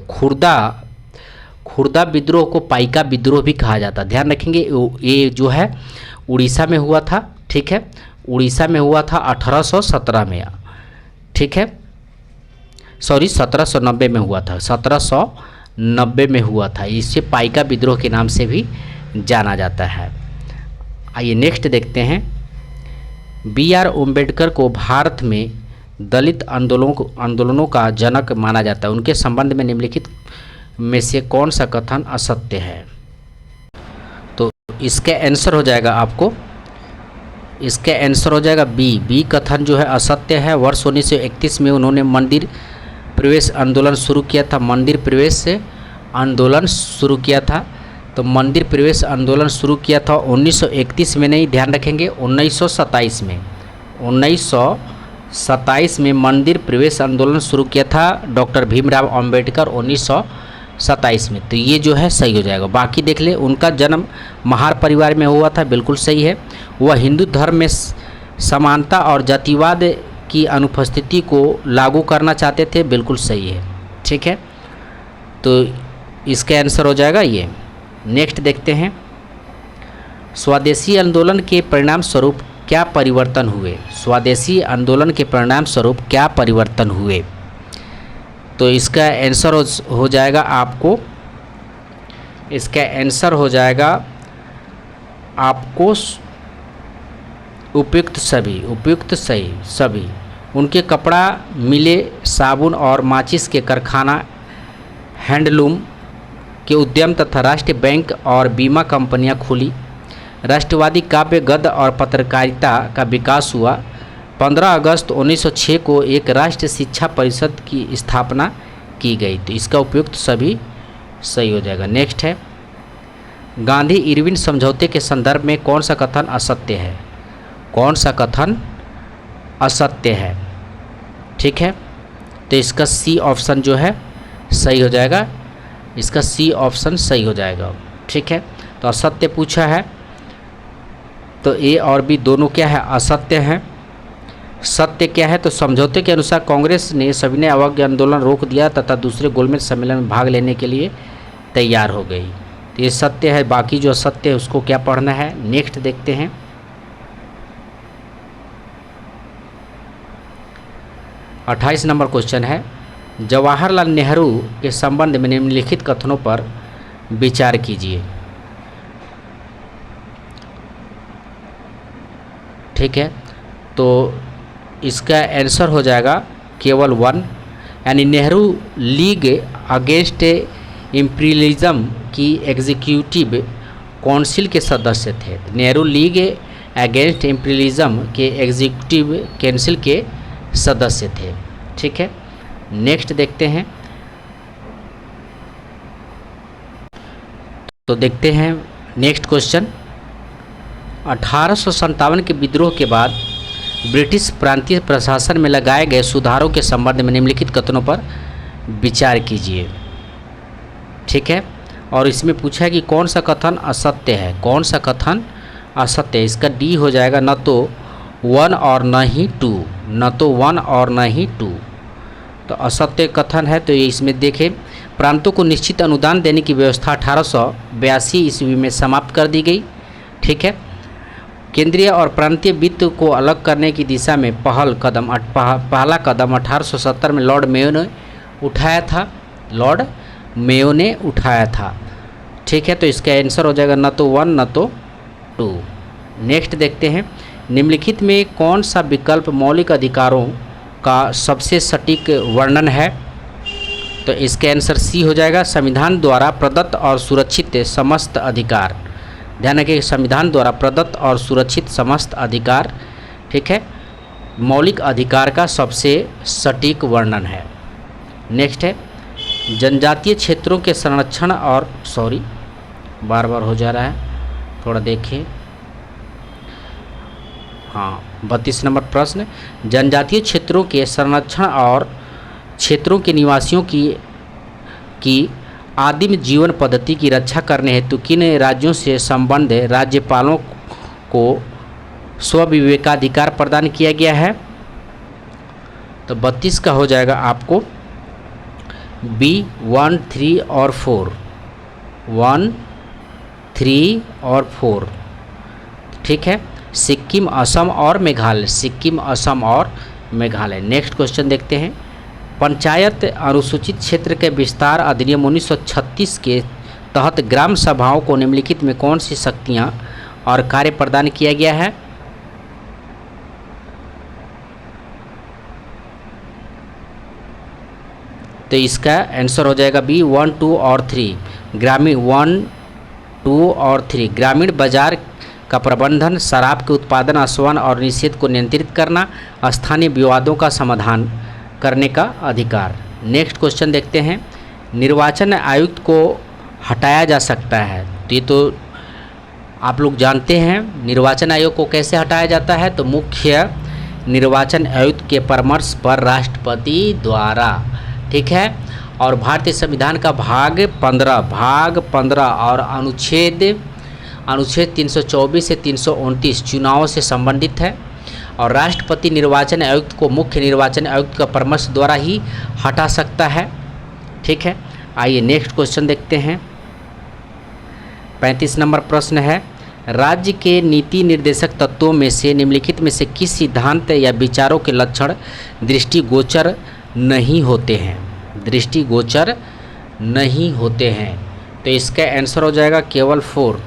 खुर्दा विद्रोह को पाइका विद्रोह भी कहा जाता। ध्यान रखेंगे, ये जो है उड़ीसा में हुआ था। ठीक है, उड़ीसा में हुआ था 1817 में। ठीक है, सॉरी 1790 में हुआ था, 1790 में हुआ था। इसे पाइका विद्रोह के नाम से भी जाना जाता है। आइए नेक्स्ट देखते हैं। B.R. अम्बेडकर को भारत में दलित आंदोलनों का जनक माना जाता है। उनके संबंध में निम्नलिखित में से कौन सा कथन असत्य है? तो इसका आंसर हो जाएगा आपको, इसका आंसर हो जाएगा बी कथन जो है असत्य है। वर्ष 1931 में उन्होंने मंदिर प्रवेश आंदोलन शुरू किया था। मंदिर प्रवेश आंदोलन शुरू किया था। तो मंदिर प्रवेश आंदोलन शुरू किया था 1931 में नहीं, ध्यान रखेंगे 1927 में। 1927 में मंदिर प्रवेश आंदोलन शुरू किया था डॉक्टर भीमराव अंबेडकर 1927 में। तो ये जो है सही हो जाएगा। बाकी देख ले, उनका जन्म महार परिवार में हुआ था, बिल्कुल सही है। वह हिंदू धर्म में समानता और जातिवाद की अनुपस्थिति को लागू करना चाहते थे, बिल्कुल सही है। ठीक है, तो इसका आंसर हो जाएगा ये। नेक्स्ट देखते हैं। स्वदेशी आंदोलन के परिणाम स्वरूप क्या परिवर्तन हुए? स्वदेशी आंदोलन के परिणाम स्वरूप क्या परिवर्तन हुए? तो इसका आंसर हो जाएगा आपको, इसका आंसर हो जाएगा आपको उपयुक्त सही सभी। उनके कपड़ा मिले, साबुन और माचिस के कारखाना, हैंडलूम के उद्यम तथा राष्ट्रीय बैंक और बीमा कंपनियां खुली। राष्ट्रवादी काव्य, गद्य और पत्रकारिता का विकास हुआ। 15 अगस्त 1906 को एक राष्ट्रीय शिक्षा परिषद की स्थापना की गई। तो इसका उपयुक्त सभी सही हो जाएगा। नेक्स्ट है, गांधी इरविन समझौते के संदर्भ में कौन सा कथन असत्य है? कौन सा कथन असत्य है? ठीक है, तो इसका सी ऑप्शन जो है सही हो जाएगा। इसका सी ऑप्शन सही हो जाएगा। ठीक है, तो असत्य पूछा है, तो ए और बी दोनों क्या है? असत्य हैं। सत्य क्या है? तो समझौते के अनुसार कांग्रेस ने सविनय अवज्ञा आंदोलन रोक दिया तथा दूसरे गोलमेज सम्मेलन में भाग लेने के लिए तैयार हो गई। तो ये सत्य है। बाकी जो असत्य है उसको क्या पढ़ना है? नेक्स्ट देखते हैं। 28 नंबर क्वेश्चन है, जवाहरलाल नेहरू के संबंध में निम्नलिखित कथनों पर विचार कीजिए। ठीक है, तो इसका आंसर हो जाएगा केवल 1, यानी नेहरू लीग अगेंस्ट इम्पीरियलिज्म की एग्जीक्यूटिव काउंसिल के सदस्य थे। नेहरू लीग अगेंस्ट इम्पीरियलिज्म के एग्जीक्यूटिव काउंसिल के सदस्य थे। ठीक है, नेक्स्ट देखते हैं। तो देखते हैं नेक्स्ट क्वेश्चन। 1857 के विद्रोह के बाद ब्रिटिश प्रांतीय प्रशासन में लगाए गए सुधारों के संबंध में निम्नलिखित कथनों पर विचार कीजिए। ठीक है, और इसमें पूछा है कि कौन सा कथन असत्य है? कौन सा कथन असत्य है? इसका डी हो जाएगा, न तो 1 और न ही 2, न तो 1 और न ही 2। तो असत्य कथन है। तो ये इसमें देखें, प्रांतों को निश्चित अनुदान देने की व्यवस्था 1882 ईस्वी में समाप्त कर दी गई। ठीक है, केंद्रीय और प्रांतीय वित्त को अलग करने की दिशा में पहला कदम 1870 में लॉर्ड मेयो ने उठाया था। लॉर्ड मेयो ने उठाया था। ठीक है, तो इसका आंसर हो जाएगा न तो 1 न तो 2। नेक्स्ट देखते हैं, निम्नलिखित में कौन सा विकल्प मौलिक अधिकारों का सबसे सटीक वर्णन है? तो इसका आंसर सी हो जाएगा, संविधान द्वारा प्रदत्त और सुरक्षित समस्त अधिकार। ध्यान रखिए, संविधान द्वारा प्रदत्त और सुरक्षित समस्त अधिकार। ठीक है, मौलिक अधिकार का सबसे सटीक वर्णन है। नेक्स्ट है, जनजातीय क्षेत्रों के संरक्षण और बार बार हो जा रहा है, थोड़ा देखिए। हाँ 32 नंबर प्रश्न, जनजातीय क्षेत्रों के संरक्षण और क्षेत्रों के निवासियों की आदिम जीवन पद्धति की रक्षा करने हेतु किन राज्यों से संबंध राज्यपालों को स्वविवेकाधिकार प्रदान किया गया है? तो 32 का हो जाएगा आपको बी 1, 3 और 4, 1, 3 और 4। ठीक है, सिक्किम, असम और मेघालय, सिक्किम, असम और मेघालय। नेक्स्ट क्वेश्चन देखते हैं, पंचायत अनुसूचित क्षेत्र के विस्तार अधिनियम 1936 के तहत ग्राम सभाओं को निम्नलिखित में कौन सी शक्तियां और कार्य प्रदान किया गया है? तो इसका आंसर हो जाएगा बी 1, 2 और 3। ग्रामीण 1, 2 और 3, ग्रामीण बाजार का प्रबंधन, शराब के उत्पादन, आस्वान और निषेध को नियंत्रित करना, स्थानीय विवादों का समाधान करने का अधिकार। नेक्स्ट क्वेश्चन देखते हैं, निर्वाचन आयुक्त को हटाया जा सकता है। तो ये तो आप लोग जानते हैं, निर्वाचन आयोग को कैसे हटाया जाता है? तो मुख्य निर्वाचन आयुक्त के परामर्श पर राष्ट्रपति द्वारा। ठीक है, और भारतीय संविधान का भाग 15 और अनुच्छेद 324 से 329 चुनावों से संबंधित है, और राष्ट्रपति निर्वाचन आयुक्त को मुख्य निर्वाचन आयुक्त का परामर्श द्वारा ही हटा सकता है। ठीक है, आइए नेक्स्ट क्वेश्चन देखते हैं। 35 नंबर प्रश्न है, राज्य के नीति निर्देशक तत्वों में से निम्नलिखित में से किस सिद्धांत या विचारों के लक्षण दृष्टिगोचर नहीं होते हैं? दृष्टिगोचर नहीं होते हैं, तो इसका आंसर हो जाएगा केवल 4।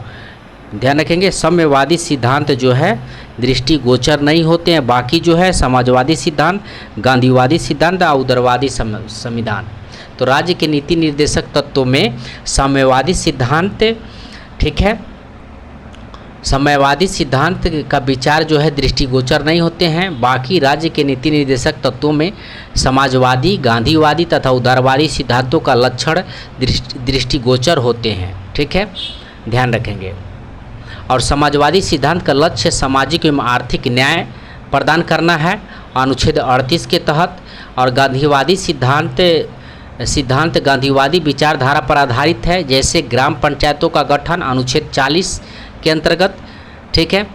ध्यान रखेंगे, साम्यवादी सिद्धांत जो है दृष्टिगोचर नहीं होते हैं, बाकी जो है समाजवादी सिद्धांत, गांधीवादी सिद्धांत और उदारवादी संविधान। तो राज्य के नीति निर्देशक तत्वों में साम्यवादी सिद्धांत, ठीक है, साम्यवादी सिद्धांत का विचार जो है दृष्टिगोचर नहीं होते हैं, बाकी राज्य के नीति निर्देशक तत्वों में समाजवादी, गांधीवादी तथा उदारवादी सिद्धांतों का लक्षण दृष्टिगोचर होते हैं। ठीक है, ध्यान रखेंगे। और समाजवादी सिद्धांत का लक्ष्य सामाजिक एवं आर्थिक न्याय प्रदान करना है अनुच्छेद 38 के तहत, और गांधीवादी सिद्धांत गांधीवादी विचारधारा पर आधारित है, जैसे ग्राम पंचायतों का गठन अनुच्छेद 40 के अंतर्गत। ठीक है,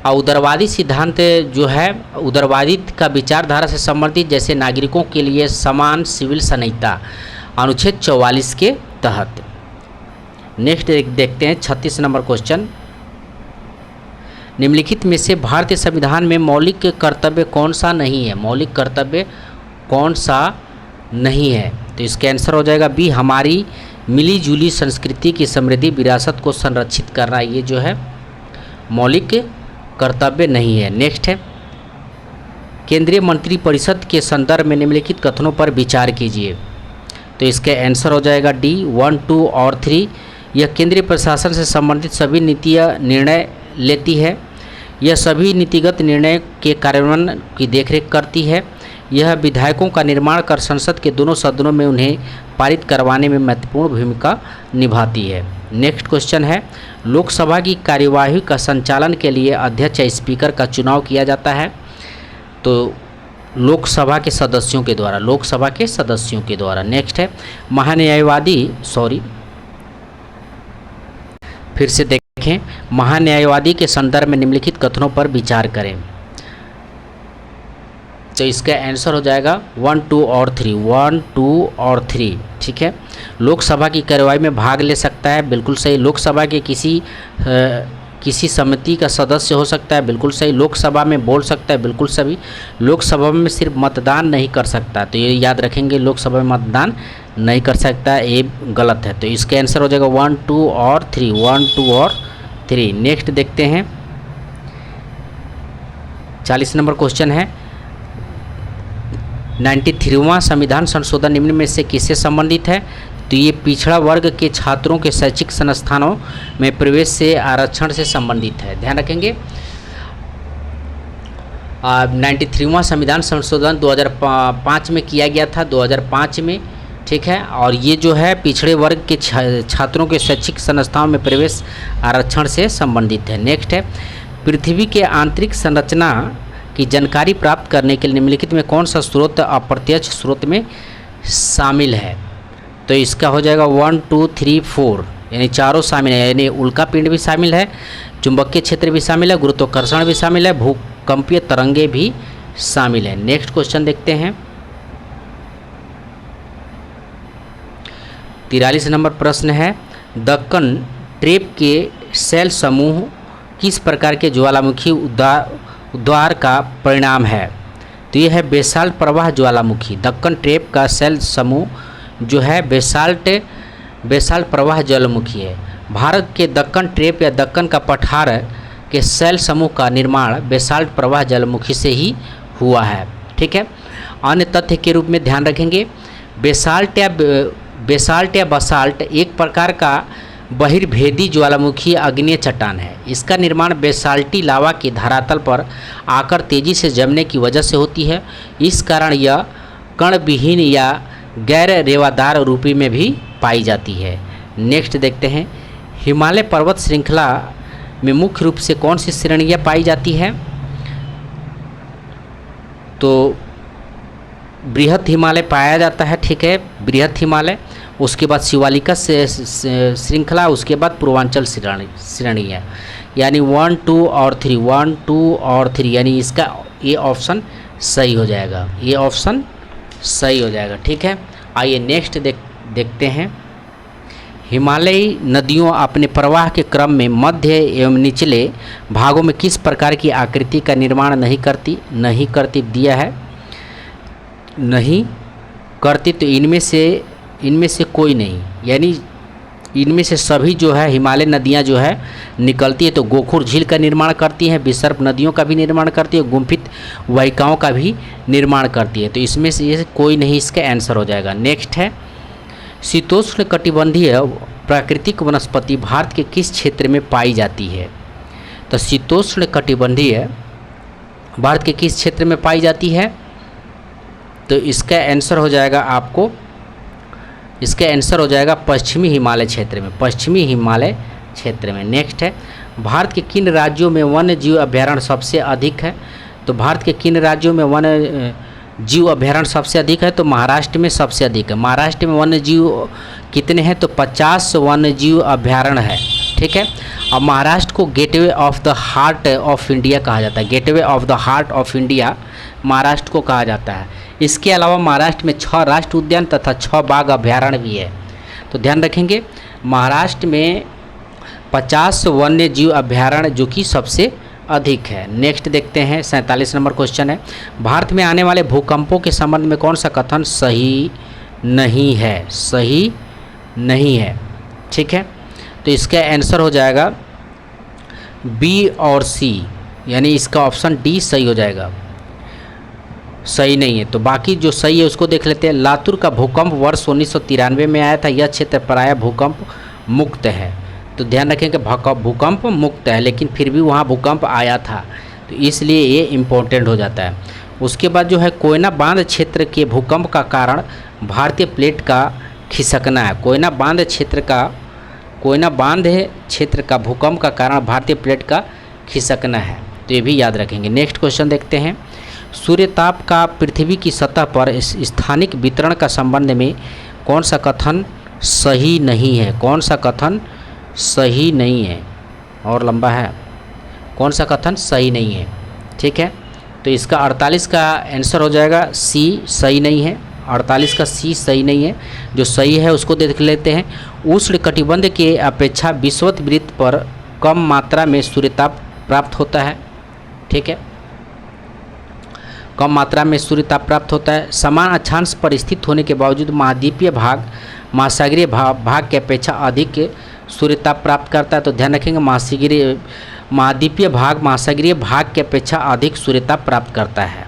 और उदारवादी सिद्धांत जो है उदारवादी का विचारधारा से संबंधित, जैसे नागरिकों के लिए समान सिविल संहिता अनुच्छेद 44 के तहत। नेक्स्ट देखते हैं 36 नंबर क्वेश्चन, निम्नलिखित में से भारतीय संविधान में मौलिक कर्तव्य कौन सा नहीं है? मौलिक कर्तव्य कौन सा नहीं है? तो इसका आंसर हो जाएगा बी, हमारी मिली जुली संस्कृति की समृद्धि विरासत को संरक्षित करना, ये जो है मौलिक कर्तव्य नहीं है। नेक्स्ट है, केंद्रीय मंत्रिपरिषद के संदर्भ में निम्नलिखित कथनों पर विचार कीजिए। तो इसका आंसर हो जाएगा डी 1, 2 और 3। यह केंद्रीय प्रशासन से संबंधित सभी नीतियाँ निर्णय लेती है, यह सभी नीतिगत निर्णय के कार्यान्वयन की देखरेख करती है, यह विधायकों का निर्माण कर संसद के दोनों सदनों में उन्हें पारित करवाने में महत्वपूर्ण भूमिका निभाती है। नेक्स्ट क्वेश्चन है, लोकसभा की कार्यवाही का संचालन के लिए अध्यक्ष या स्पीकर का चुनाव किया जाता है। तो लोकसभा के सदस्यों के द्वारा, लोकसभा के सदस्यों के द्वारा। नेक्स्ट है, फिर से देखें, महान्यायवादी के संदर्भ में निम्नलिखित कथनों पर विचार करें। तो इसका आंसर हो जाएगा 1, 2 और 3, 1, 2 और 3। ठीक है, लोकसभा की कार्यवाही में भाग ले सकता है, बिल्कुल सही। लोकसभा के किसी समिति का सदस्य हो सकता है, बिल्कुल सही। लोकसभा में बोल सकता है, बिल्कुल सही। लोकसभा में सिर्फ मतदान नहीं कर सकता, तो ये याद रखेंगे, लोकसभा में मतदान नहीं कर सकता, ये गलत है। तो इसका आंसर हो जाएगा 1, 2 और 3, 1, 2 और 3। नेक्स्ट देखते हैं 40 नंबर क्वेश्चन है, 93वां संविधान संशोधन निम्न में से किससे संबंधित है? तो ये पिछड़ा वर्ग के छात्रों के शैक्षिक संस्थानों में प्रवेश से आरक्षण से संबंधित है। ध्यान रखेंगे, 93वां संविधान संशोधन 2005 में किया गया था, 2005 में। ठीक है, और ये जो है पिछड़े वर्ग के छात्रों के शैक्षिक संस्थाओं में प्रवेश आरक्षण से संबंधित है। नेक्स्ट है, पृथ्वी के आंतरिक संरचना की जानकारी प्राप्त करने के लिए निम्नलिखित में कौन सा स्रोत अप्रत्यक्ष स्रोत में शामिल है? तो इसका हो जाएगा 1 2 3 4, यानी चारों शामिल है, यानी उल्का पिंड भी शामिल है, चुंबकीय क्षेत्र भी शामिल है, गुरुत्वाकर्षण भी शामिल है, भूकंपीय तरंगे भी शामिल है। नेक्स्ट क्वेश्चन देखते हैं। 43 नंबर प्रश्न है, दक्कन ट्रेप के सेल समूह किस प्रकार के ज्वालामुखी उद्वार का परिणाम है? तो यह है बेसाल्ट प्रवाह ज्वालामुखी। दक्कन ट्रेप का सेल समूह जो है बेसाल्ट प्रवाह ज्वालामुखी है। भारत के दक्कन ट्रेप या दक्कन का पठार के सेल समूह का निर्माण बेसाल्ट प्रवाह ज्वालामुखी से ही हुआ है। ठीक है। अन्य तथ्य के रूप में ध्यान रखेंगे, बेसाल्ट या बसाल्ट एक प्रकार का बहिर्भेदी ज्वालामुखी आग्नेय चट्टान है। इसका निर्माण बेसाल्टी लावा के धरातल पर आकर तेजी से जमने की वजह से होती है। इस कारण यह कणविहीन या गैर रेवादार रूपी में भी पाई जाती है। नेक्स्ट देखते हैं, हिमालय पर्वत श्रृंखला में मुख्य रूप से कौन सी श्रेणियाँ पाई जाती है? तो बृहत हिमालय पाया जाता है। ठीक है, बृहत हिमालय, उसके बाद शिवालिका श्रृंखला, उसके बाद पूर्वांचल श्रेणी है, यानी 1 2 और 3, 1 2 और 3, यानी इसका ये ऑप्शन सही हो जाएगा, ये ऑप्शन सही हो जाएगा। ठीक है, आइए नेक्स्ट देखते हैं। हिमालयी नदियों अपने प्रवाह के क्रम में मध्य एवं निचले भागों में किस प्रकार की आकृति का निर्माण नहीं करती दिया है, नहीं करती। तो इनमें से कोई नहीं, यानी इनमें से सभी जो है हिमालय नदियां जो है निकलती है तो गोखुर झील का निर्माण करती हैं, विसर्प नदियों का भी निर्माण करती है, गुम्फित वाहिकाओं का भी निर्माण करती है। तो इसमें से ये कोई नहीं इसका आंसर हो जाएगा। नेक्स्ट है, शीतोष्ण कटिबंधीय प्राकृतिक वनस्पति भारत के किस क्षेत्र में पाई जाती है? तो शीतोष्ण कटिबंधीय भारत के किस क्षेत्र में पाई जाती है? तो इसका आंसर हो जाएगा आपको, इसका आंसर हो जाएगा पश्चिमी हिमालय क्षेत्र में, पश्चिमी हिमालय क्षेत्र में। नेक्स्ट है, भारत के किन राज्यों में वन्य जीव अभयारण्य सबसे अधिक है? तो भारत के किन राज्यों में वन्य जीव अभयारण्य सबसे अधिक है? तो महाराष्ट्र में सबसे अधिक है। महाराष्ट्र में वन्य जीव कितने हैं? तो 50 वन्य जीव अभयारण्य है। ठीक है, और महाराष्ट्र को gateway of the heart of India कहा जाता है, gateway of the heart of India Maharashtra को कहा जाता है। इसके अलावा महाराष्ट्र में 6 राष्ट्रीय उद्यान तथा 6 बाघ अभयारण्य भी है। तो ध्यान रखेंगे, महाराष्ट्र में 50 वन्य जीव अभयारण्य जो कि सबसे अधिक है। नेक्स्ट देखते हैं, 47 नंबर क्वेश्चन है, भारत में आने वाले भूकंपों के संबंध में कौन सा कथन सही नहीं है? सही नहीं है। ठीक है, तो इसका आंसर हो जाएगा बी और सी, यानी इसका ऑप्शन डी सही हो जाएगा, सही नहीं है। तो बाकी जो सही है उसको देख लेते हैं। लातूर का भूकंप वर्ष 1993 में आया था, यह क्षेत्र प्रायः भूकंप मुक्त है। तो ध्यान रखें कि भूकंप मुक्त है, लेकिन फिर भी वहाँ भूकंप आया था, तो इसलिए ये इम्पोर्टेंट हो जाता है। उसके बाद जो है, कोयना बांध क्षेत्र के भूकंप का कारण भारतीय प्लेट का खिसकना है। कोयना बांध क्षेत्र का भूकंप का कारण भारतीय प्लेट का खिसकना है, तो ये भी याद रखेंगे। नेक्स्ट क्वेश्चन देखते हैं, सूर्यताप का पृथ्वी की सतह पर स्थानिक वितरण का संबंध में कौन सा कथन सही नहीं है? कौन सा कथन सही नहीं है? और लंबा है, कौन सा कथन सही नहीं है? ठीक है, तो इसका 48 का आंसर हो जाएगा सी, सही नहीं है। 48 का सी सही नहीं है। जो सही है उसको देख लेते हैं। उष्ण कटिबंध के अपेक्षा विषुवत वृत्त पर कम मात्रा में सूर्यताप प्राप्त होता है। ठीक है, कम मात्रा में सूर्यताप प्राप्त होता है। समान अक्षांश पर स्थित होने के बावजूद महाद्वीपीय भाग महासागरीय भाग की अपेक्षा अधिक सूर्यताप प्राप्त करता है। तो ध्यान रखेंगे, महाद्वीपीय भाग महासागरीय भाग की अपेक्षा अधिक सूर्यताप प्राप्त करता है।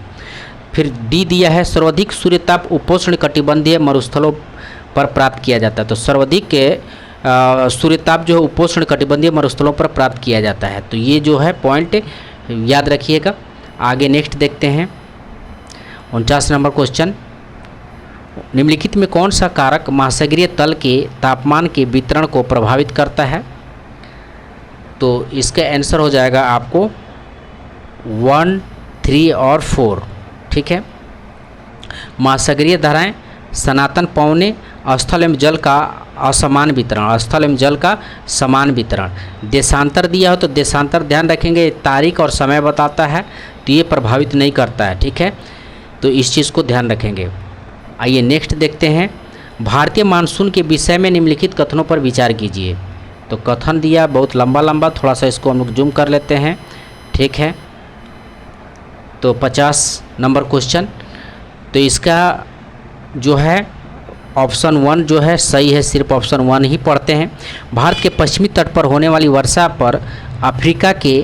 फिर डी दिया है, सर्वाधिक सूर्यताप उपोष्ण कटिबंधीय मरुस्थलों पर प्राप्त किया जाता है। तो सर्वाधिक सूर्यताप जो है उपोष्ण कटिबंधीय मरुस्थलों पर प्राप्त किया जाता है। तो ये जो है पॉइंट याद रखिएगा। आगे नेक्स्ट देखते हैं, 49 नंबर क्वेश्चन, निम्नलिखित में कौन सा कारक महासागरीय तल के तापमान के वितरण को प्रभावित करता है? तो इसका आंसर हो जाएगा आपको 1, 3 और 4। ठीक है। महासागरीय धाराएं, सनातन पवने, स्थल एवं जल का असमान वितरण, स्थल एवं जल का समान वितरण। देशांतर दिया हो तो देशांतर ध्यान रखेंगे, तारीख और समय बताता है तो ये प्रभावित नहीं करता है। ठीक है, तो इस चीज़ को ध्यान रखेंगे। आइए नेक्स्ट देखते हैं, भारतीय मानसून के विषय में निम्नलिखित कथनों पर विचार कीजिए। तो कथन दिया बहुत लंबा लंबा, थोड़ा सा इसको हम लोग जूम कर लेते हैं। ठीक है, तो 50 नंबर क्वेश्चन, तो इसका जो है ऑप्शन 1 जो है सही है, सिर्फ ऑप्शन 1 ही पढ़ते हैं। भारत के पश्चिमी तट पर होने वाली वर्षा पर अफ्रीका के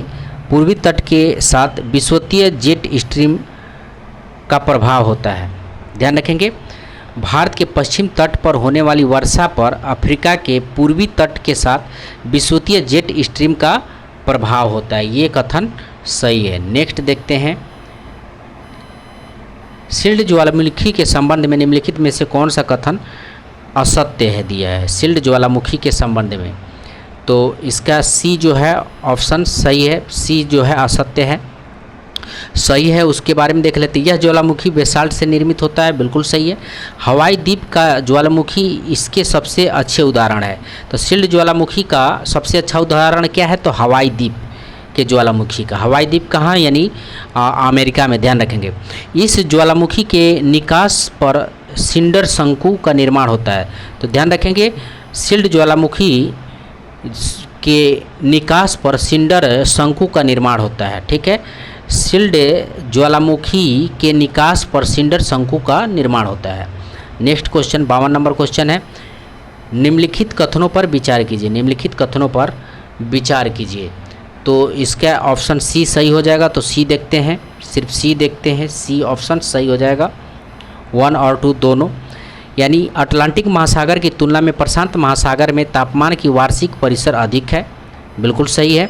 पूर्वी तट के साथ विषुवतीय जेट स्ट्रीम का प्रभाव होता है। ध्यान रखेंगे, भारत के पश्चिम तट पर होने वाली वर्षा पर अफ्रीका के पूर्वी तट के साथ विषुवतीय जेट स्ट्रीम का प्रभाव होता है। ये कथन सही है। नेक्स्ट देखते हैं, शील्ड ज्वालामुखी के संबंध में निम्नलिखित में से कौन सा कथन असत्य है दिया है। शील्ड ज्वालामुखी के संबंध में, तो इसका सी जो है ऑप्शन सही है, सी जो है असत्य है, सही है। उसके बारे में देख लेते हैं, यह ज्वालामुखी बेसाल्ट से निर्मित होता है, बिल्कुल सही है। हवाई द्वीप का ज्वालामुखी इसके सबसे अच्छे उदाहरण है। तो शील्ड ज्वालामुखी का सबसे अच्छा उदाहरण क्या है, तो हवाई द्वीप के ज्वालामुखी का। हवाई द्वीप कहाँ, यानी अमेरिका में। ध्यान रखेंगे, इस ज्वालामुखी के निकास पर सिंडर शंकु का निर्माण होता है। तो ध्यान रखेंगे, शील्ड ज्वालामुखी के निकास पर सिंडर शंकु का निर्माण होता है। ठीक है, शील्ड ज्वालामुखी के निकास पर सिंडर शंकु का निर्माण होता है। नेक्स्ट क्वेश्चन 52 नंबर क्वेश्चन है, निम्नलिखित कथनों पर विचार कीजिए। निम्नलिखित कथनों पर विचार कीजिए, तो इसका ऑप्शन सी सही हो जाएगा। तो सी देखते हैं, सिर्फ सी देखते हैं, सी ऑप्शन सही हो जाएगा, 1 और 2 दोनों। यानी अटलांटिक महासागर की तुलना में प्रशांत महासागर में तापमान की वार्षिक परिसर अधिक है, बिल्कुल सही है।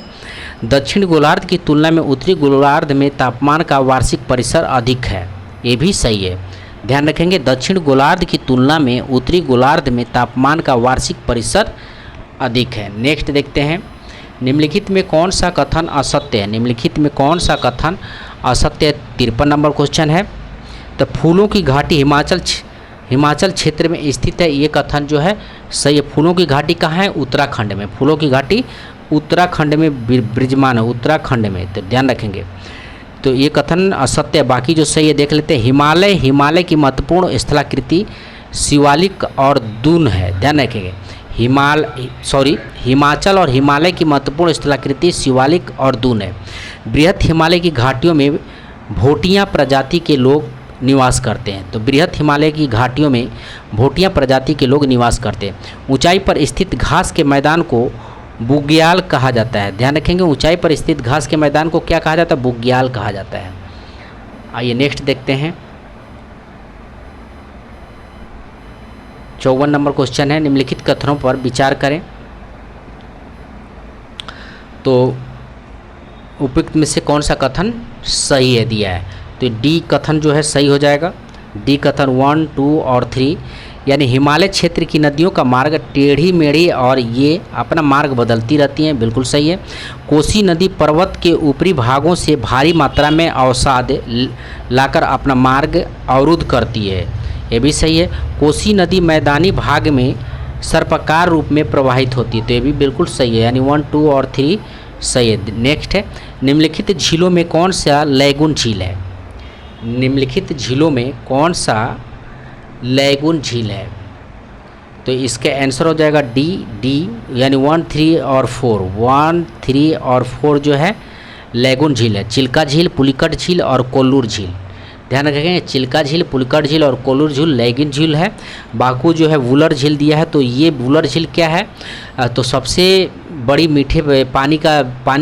दक्षिण गोलार्ध की तुलना में उत्तरी गोलार्ध में तापमान का वार्षिक परिसर अधिक है, ये भी सही है। ध्यान रखेंगे, दक्षिण गोलार्ध की तुलना में उत्तरी गोलार्ध में तापमान का वार्षिक परिसर अधिक है। नेक्स्ट देखते हैं, निम्नलिखित में कौन सा कथन असत्य है। निम्नलिखित में कौन सा कथन असत्य है, 53 नंबर क्वेश्चन है। तो फूलों की घाटी हिमाचल क्षेत्र में स्थित है, ये कथन जो है सही है। फूलों की घाटी कहाँ है, उत्तराखंड में। फूलों की घाटी उत्तराखंड में विराजमान है, उत्तराखंड में। तो ध्यान रखेंगे, तो ये कथन असत्य है। बाकी जो सही है देख लेते हैं, हिमालय की महत्वपूर्ण स्थलाकृति शिवालिक और दून है। ध्यान रखेंगे, हिमाचल और हिमालय की महत्वपूर्ण स्थलाकृति शिवालिक और दून है। बृहत हिमालय की घाटियों में भोटिया प्रजाति के लोग निवास करते हैं। तो बृहत हिमालय की घाटियों में भोटिया प्रजाति के लोग निवास करते हैं। ऊंचाई पर स्थित घास के मैदान को बुग्याल कहा जाता है। ध्यान रखेंगे, ऊंचाई पर स्थित घास के मैदान को क्या कहा जाता है, बुग्याल कहा जाता है। आइए नेक्स्ट देखते हैं, 54 नंबर क्वेश्चन है, निम्नलिखित कथनों पर विचार करें। तो उपयुक्त में से कौन सा कथन सही है दिया है, तो डी कथन जो है सही हो जाएगा। डी कथन 1, 2 और 3, यानी हिमालय क्षेत्र की नदियों का मार्ग टेढ़ी मेढ़ी और ये अपना मार्ग बदलती रहती हैं, बिल्कुल सही है। कोसी नदी पर्वत के ऊपरी भागों से भारी मात्रा में अवसाद लाकर अपना मार्ग अवरुद्ध करती है, ये भी सही है। कोसी नदी मैदानी भाग में सर्पाकार रूप में प्रवाहित होती है, तो ये भी बिल्कुल सही है, यानी 1, 2 और 3 सही है। नेक्स्ट है, निम्नलिखित झीलों में कौन सा लैगून झील है। निम्नलिखित झीलों में कौन सा लैगून झील है, तो इसका आंसर हो जाएगा डी, यानी 1, 3 और 4। 1, 3 और 4 जो है लैगून झील है। चिल्का झील, पुलिकट झील और कोल्लूर झील। ध्यान रखेंगे, चिल्का झील, पुलिकट झील और कोल्लूर झील लैगून झील है। बाकू जो है वुलर झील दिया है, तो ये वुलर झील क्या है, तो सबसे बड़ी मीठे पानी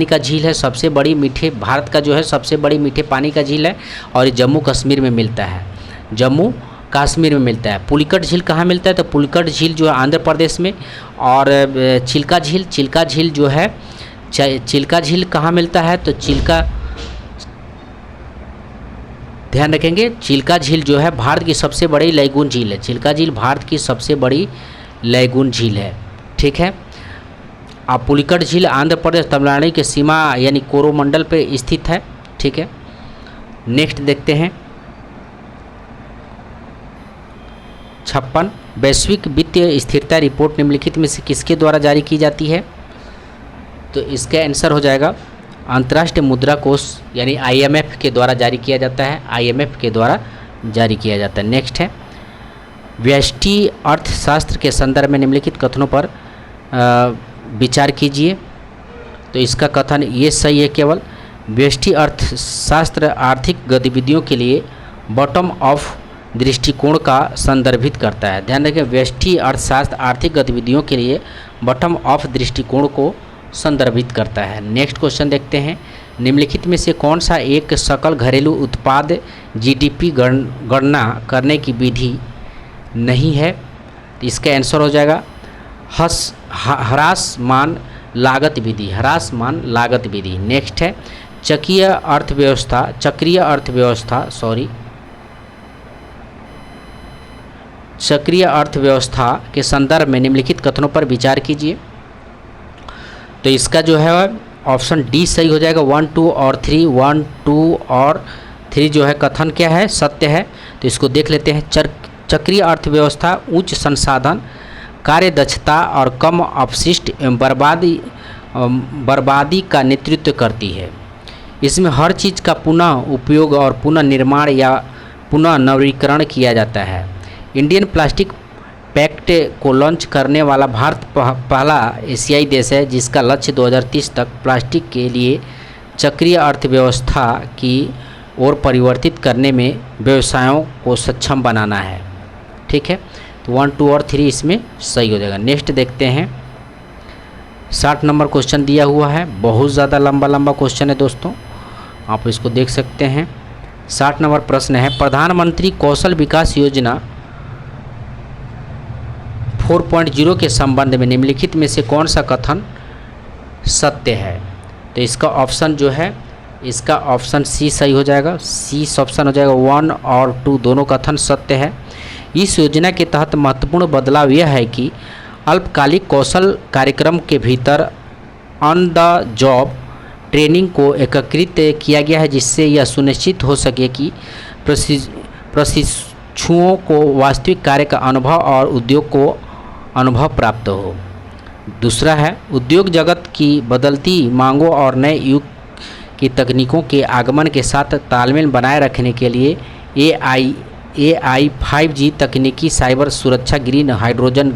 का झील है, सबसे बड़ी मीठे भारत का जो है सबसे बड़ी मीठे पानी का झील है, और ये जम्मू कश्मीर में मिलता है, जम्मू कश्मीर में मिलता है। पुलिकट झील कहाँ मिलता है, तो पुलिकट झील जो है आंध्र प्रदेश में। और चिल्का झील जो है, चिल्का झील कहाँ मिलता है, तो ध्यान रखेंगे, चिल्का झील जो है भारत की सबसे बड़ी लैगून झील है। चिल्का झील भारत की सबसे बड़ी लैगून झील है, ठीक है। अब पुलिकट झील आंध्र प्रदेश तमिलनाडु की सीमा यानी कोरोमंडल पे स्थित है, ठीक है। नेक्स्ट देखते हैं 56, वैश्विक वित्तीय स्थिरता रिपोर्ट निम्नलिखित में से किसके द्वारा जारी की जाती है? तो इसका आंसर हो जाएगा अंतर्राष्ट्रीय मुद्रा कोष यानी IMF के द्वारा जारी किया जाता है, IMF के द्वारा जारी किया जाता है। नेक्स्ट है व्यष्टि अर्थशास्त्र के संदर्भ में निम्नलिखित कथनों पर विचार कीजिए। तो इसका कथन ये सही है, केवल व्यष्टि अर्थशास्त्र आर्थिक गतिविधियों के लिए बॉटम ऑफ दृष्टिकोण का संदर्भित करता है। ध्यान रखें, व्यष्टि अर्थशास्त्र आर्थिक गतिविधियों के लिए बॉटम ऑफ दृष्टिकोण को संदर्भित करता है। नेक्स्ट क्वेश्चन देखते हैं, निम्नलिखित में से कौन सा एक सकल घरेलू उत्पाद GDP गणना करने की विधि नहीं है? इसका आंसर हो जाएगा ह्रासमान लागत विधि, ह्रासमान लागत विधि। नेक्स्ट है चक्रीय अर्थव्यवस्था के संदर्भ में निम्नलिखित कथनों पर विचार कीजिए। तो इसका जो है ऑप्शन डी सही हो जाएगा। 1, 2 और 3, 1, 2 और 3 जो है कथन क्या है? सत्य है। तो इसको देख लेते हैं। चक्रीय अर्थव्यवस्था उच्च संसाधन, कार्य दक्षता और कम अपशिष्ट एवं बर्बादी का नेतृत्व करती है। इसमें हर चीज़ का पुनः उपयोग और पुनः निर्माण या पुनः नवीकरण किया जाता है। इंडियन प्लास्टिक पैक्ट को लॉन्च करने वाला भारत पहला एशियाई देश है जिसका लक्ष्य 2030 तक प्लास्टिक के लिए चक्रीय अर्थव्यवस्था की ओर परिवर्तित करने में व्यवसायों को सक्षम बनाना है। ठीक है, तो 1, 2 और 3 इसमें सही हो जाएगा। नेक्स्ट देखते हैं 60 नंबर क्वेश्चन दिया हुआ है, बहुत ज़्यादा लंबा क्वेश्चन है दोस्तों, आप इसको देख सकते हैं। 60 नंबर प्रश्न है, प्रधानमंत्री कौशल विकास योजना 4.0 के संबंध में निम्नलिखित में से कौन सा कथन सत्य है? तो इसका ऑप्शन जो है, इसका ऑप्शन सी सही हो जाएगा। सी ऑप्शन हो जाएगा। 1 और 2 दोनों कथन सत्य है। इस योजना के तहत महत्वपूर्ण बदलाव यह है कि अल्पकालिक कौशल कार्यक्रम के भीतर ऑन द जॉब ट्रेनिंग को एकीकृत किया गया है, जिससे यह सुनिश्चित हो सके कि प्रशिक्षुओं को वास्तविक कार्य का अनुभव और उद्योग को अनुभव प्राप्त हो। दूसरा है, उद्योग जगत की बदलती मांगों और नए युग की तकनीकों के आगमन के साथ तालमेल बनाए रखने के लिए AI 5G तकनीकी, साइबर सुरक्षा, ग्रीन हाइड्रोजन,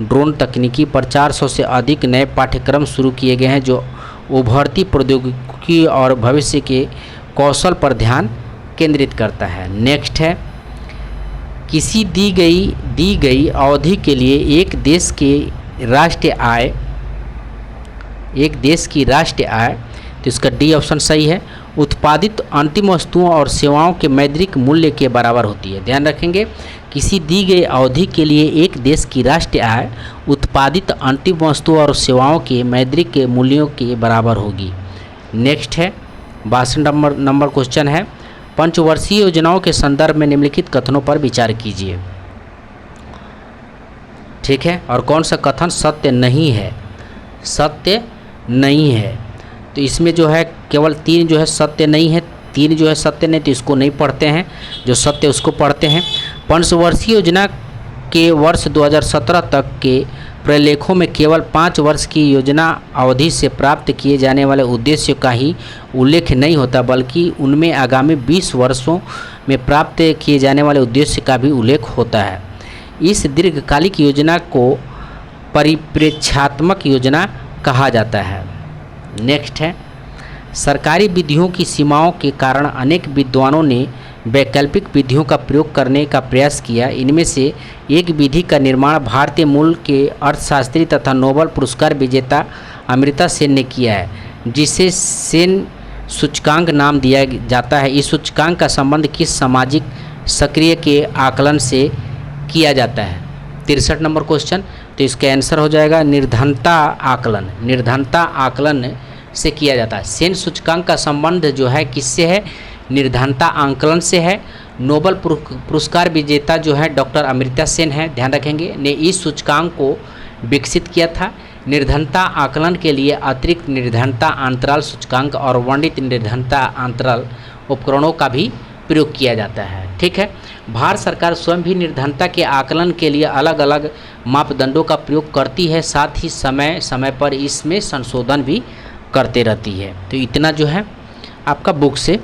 ड्रोन तकनीकी पर 400 से अधिक नए पाठ्यक्रम शुरू किए गए हैं जो उभरती प्रौद्योगिकी और भविष्य के कौशल पर ध्यान केंद्रित करता है। नेक्स्ट है, किसी दी गई अवधि के लिए एक देश की राष्ट्रीय आय, तो इसका डी ऑप्शन सही है, उत्पादित अंतिम वस्तुओं और सेवाओं के मौद्रिक मूल्य के बराबर होती है। ध्यान रखेंगे, किसी दी गई अवधि के लिए एक देश की राष्ट्रीय आय उत्पादित अंतिम वस्तुओं और सेवाओं के मौद्रिक मूल्यों के बराबर होगी। नेक्स्ट है 62 नंबर क्वेश्चन है, पंचवर्षीय योजनाओं के संदर्भ में निम्नलिखित कथनों पर विचार कीजिए। ठीक है, और कौन सा कथन सत्य नहीं है? सत्य नहीं है। तो इसमें जो है केवल 3 जो है सत्य नहीं है, 3 जो है सत्य नहीं, तो इसको नहीं पढ़ते हैं, जो सत्य उसको पढ़ते हैं। पंचवर्षीय योजना के वर्ष 2017 तक के प्रलेखों में केवल 5 वर्ष की योजना अवधि से प्राप्त किए जाने वाले उद्देश्यों का ही उल्लेख नहीं होता, बल्कि उनमें आगामी 20 वर्षों में प्राप्त किए जाने वाले उद्देश्य का भी उल्लेख होता है। इस दीर्घकालिक योजना को परिप्रेक्ष्यात्मक योजना कहा जाता है। नेक्स्ट है, सरकारी विधियों की सीमाओं के कारण अनेक विद्वानों ने वैकल्पिक विधियों का प्रयोग करने का प्रयास किया। इनमें से एक विधि का निर्माण भारतीय मूल के अर्थशास्त्री तथा नोबेल पुरस्कार विजेता अमर्त्य सेन ने किया है, जिसे सेन सूचकांक नाम दिया जाता है। इस सूचकांक का संबंध किस सामाजिक सक्रिय के आकलन से किया जाता है? 63 नंबर क्वेश्चन, तो इसका आंसर हो जाएगा निर्धनता आकलन। निर्धनता आकलन से किया जाता है। सेन सूचकांक का संबंध जो है किससे है? निर्धनता आकलन से है। नोबेल पुरस्कार विजेता जो है डॉक्टर अमर्त्य सेन है, ध्यान रखेंगे, ने इस सूचकांक को विकसित किया था। निर्धनता आकलन के लिए अतिरिक्त निर्धनता अंतराल सूचकांक और वर्णित निर्धनता अंतराल उपकरणों का भी प्रयोग किया जाता है। ठीक है, भारत सरकार स्वयं भी निर्धनता के आकलन के लिए अलग अलग मापदंडों का प्रयोग करती है, साथ ही समय समय पर इसमें संशोधन भी करते रहती है। तो इतना जो है आपका बुक से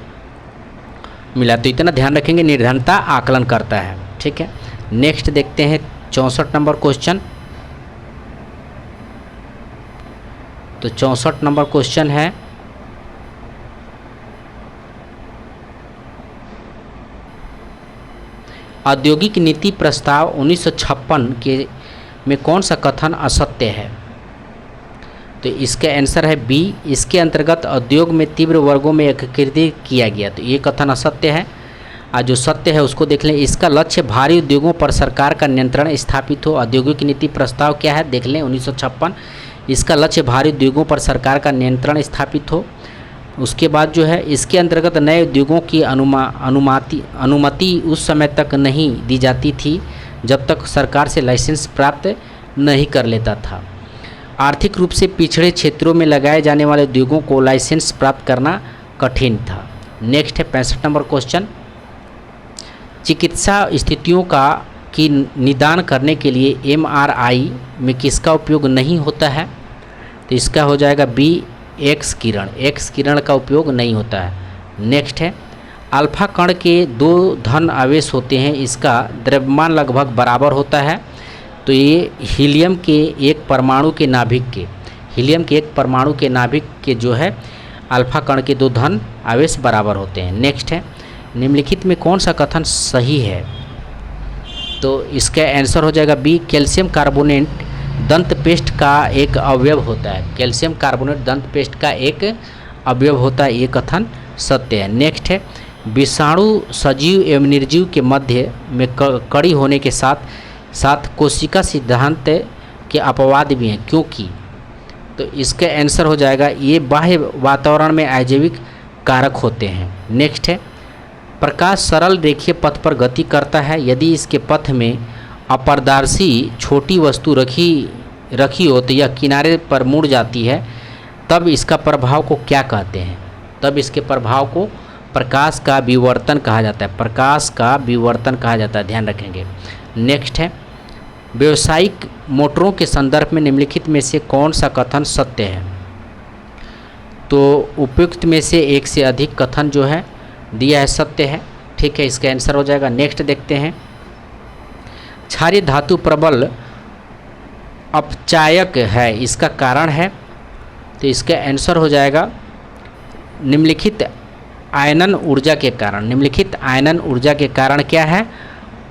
मिला, तो इतना ध्यान रखेंगे, निर्धनता आकलन करता है। ठीक है, नेक्स्ट देखते हैं 64 नंबर क्वेश्चन। तो 64 नंबर क्वेश्चन है, औद्योगिक नीति प्रस्ताव 1956 के में कौन सा कथन असत्य है? तो इसका आंसर है बी। इसके अंतर्गत उद्योग में तीव्र वर्गों में एकीकृत किया गया, तो ये कथन असत्य है। और जो सत्य है उसको देख लें। इसका लक्ष्य भारी उद्योगों पर सरकार का नियंत्रण स्थापित हो। औद्योगिक नीति प्रस्ताव क्या है देख लें, 1956। इसका लक्ष्य भारी उद्योगों पर सरकार का नियंत्रण स्थापित हो। उसके बाद जो है इसके अंतर्गत नए उद्योगों की अनुमति उस समय तक नहीं दी जाती थी जब तक सरकार से लाइसेंस प्राप्त नहीं कर लेता था। आर्थिक रूप से पिछड़े क्षेत्रों में लगाए जाने वाले उद्योगों को लाइसेंस प्राप्त करना कठिन था। नेक्स्ट है 65 नंबर क्वेश्चन। चिकित्सा स्थितियों की निदान करने के लिए एमआरआई में किसका उपयोग नहीं होता है? तो इसका हो जाएगा बी, एक्स किरण। एक्स किरण का उपयोग नहीं होता है। नेक्स्ट है अल्फा कण के 2 धन आवेश होते हैं, इसका द्रव्यमान लगभग बराबर होता है। तो ये हीलियम के एक परमाणु के नाभिक के जो है अल्फा कण के 2 धन आवेश बराबर होते हैं। नेक्स्ट है निम्नलिखित में कौन सा कथन सही है? तो इसका आंसर हो जाएगा बी, कैल्शियम कार्बोनेट दंत पेस्ट का एक अवयव होता है। कैल्शियम कार्बोनेट दंत पेस्ट का एक अवयव होता है, ये कथन सत्य है। नेक्स्ट है विषाणु सजीव एवं निर्जीव के मध्य में कड़ी होने के साथ साथ कोशिका सिद्धांत के अपवाद भी हैं, क्योंकि तो इसका आंसर हो जाएगा ये बाह्य वातावरण में अजैविक कारक होते हैं। नेक्स्ट है प्रकाश सरल रेखीय पथ पर गति करता है, यदि इसके पथ में अपारदर्शी छोटी वस्तु रखी हो तो यह किनारे पर मुड़ जाती है, तब इसका प्रभाव को क्या कहते हैं? तब इसके प्रभाव को प्रकाश का विवर्तन कहा जाता है। प्रकाश का विवर्तन कहा जाता है, ध्यान रखेंगे। नेक्स्ट है व्यावसायिक मोटरों के संदर्भ में निम्नलिखित में से कौन सा कथन सत्य है? तो उपयुक्त में से एक से अधिक कथन जो है दिया है सत्य है। ठीक है, इसका आंसर हो जाएगा। नेक्स्ट देखते हैं क्षारीय धातु प्रबल अपचायक है, इसका कारण है। तो इसका आंसर हो जाएगा निम्नलिखित आयनन ऊर्जा के कारण। निम्नलिखित आयनन ऊर्जा के कारण क्या है?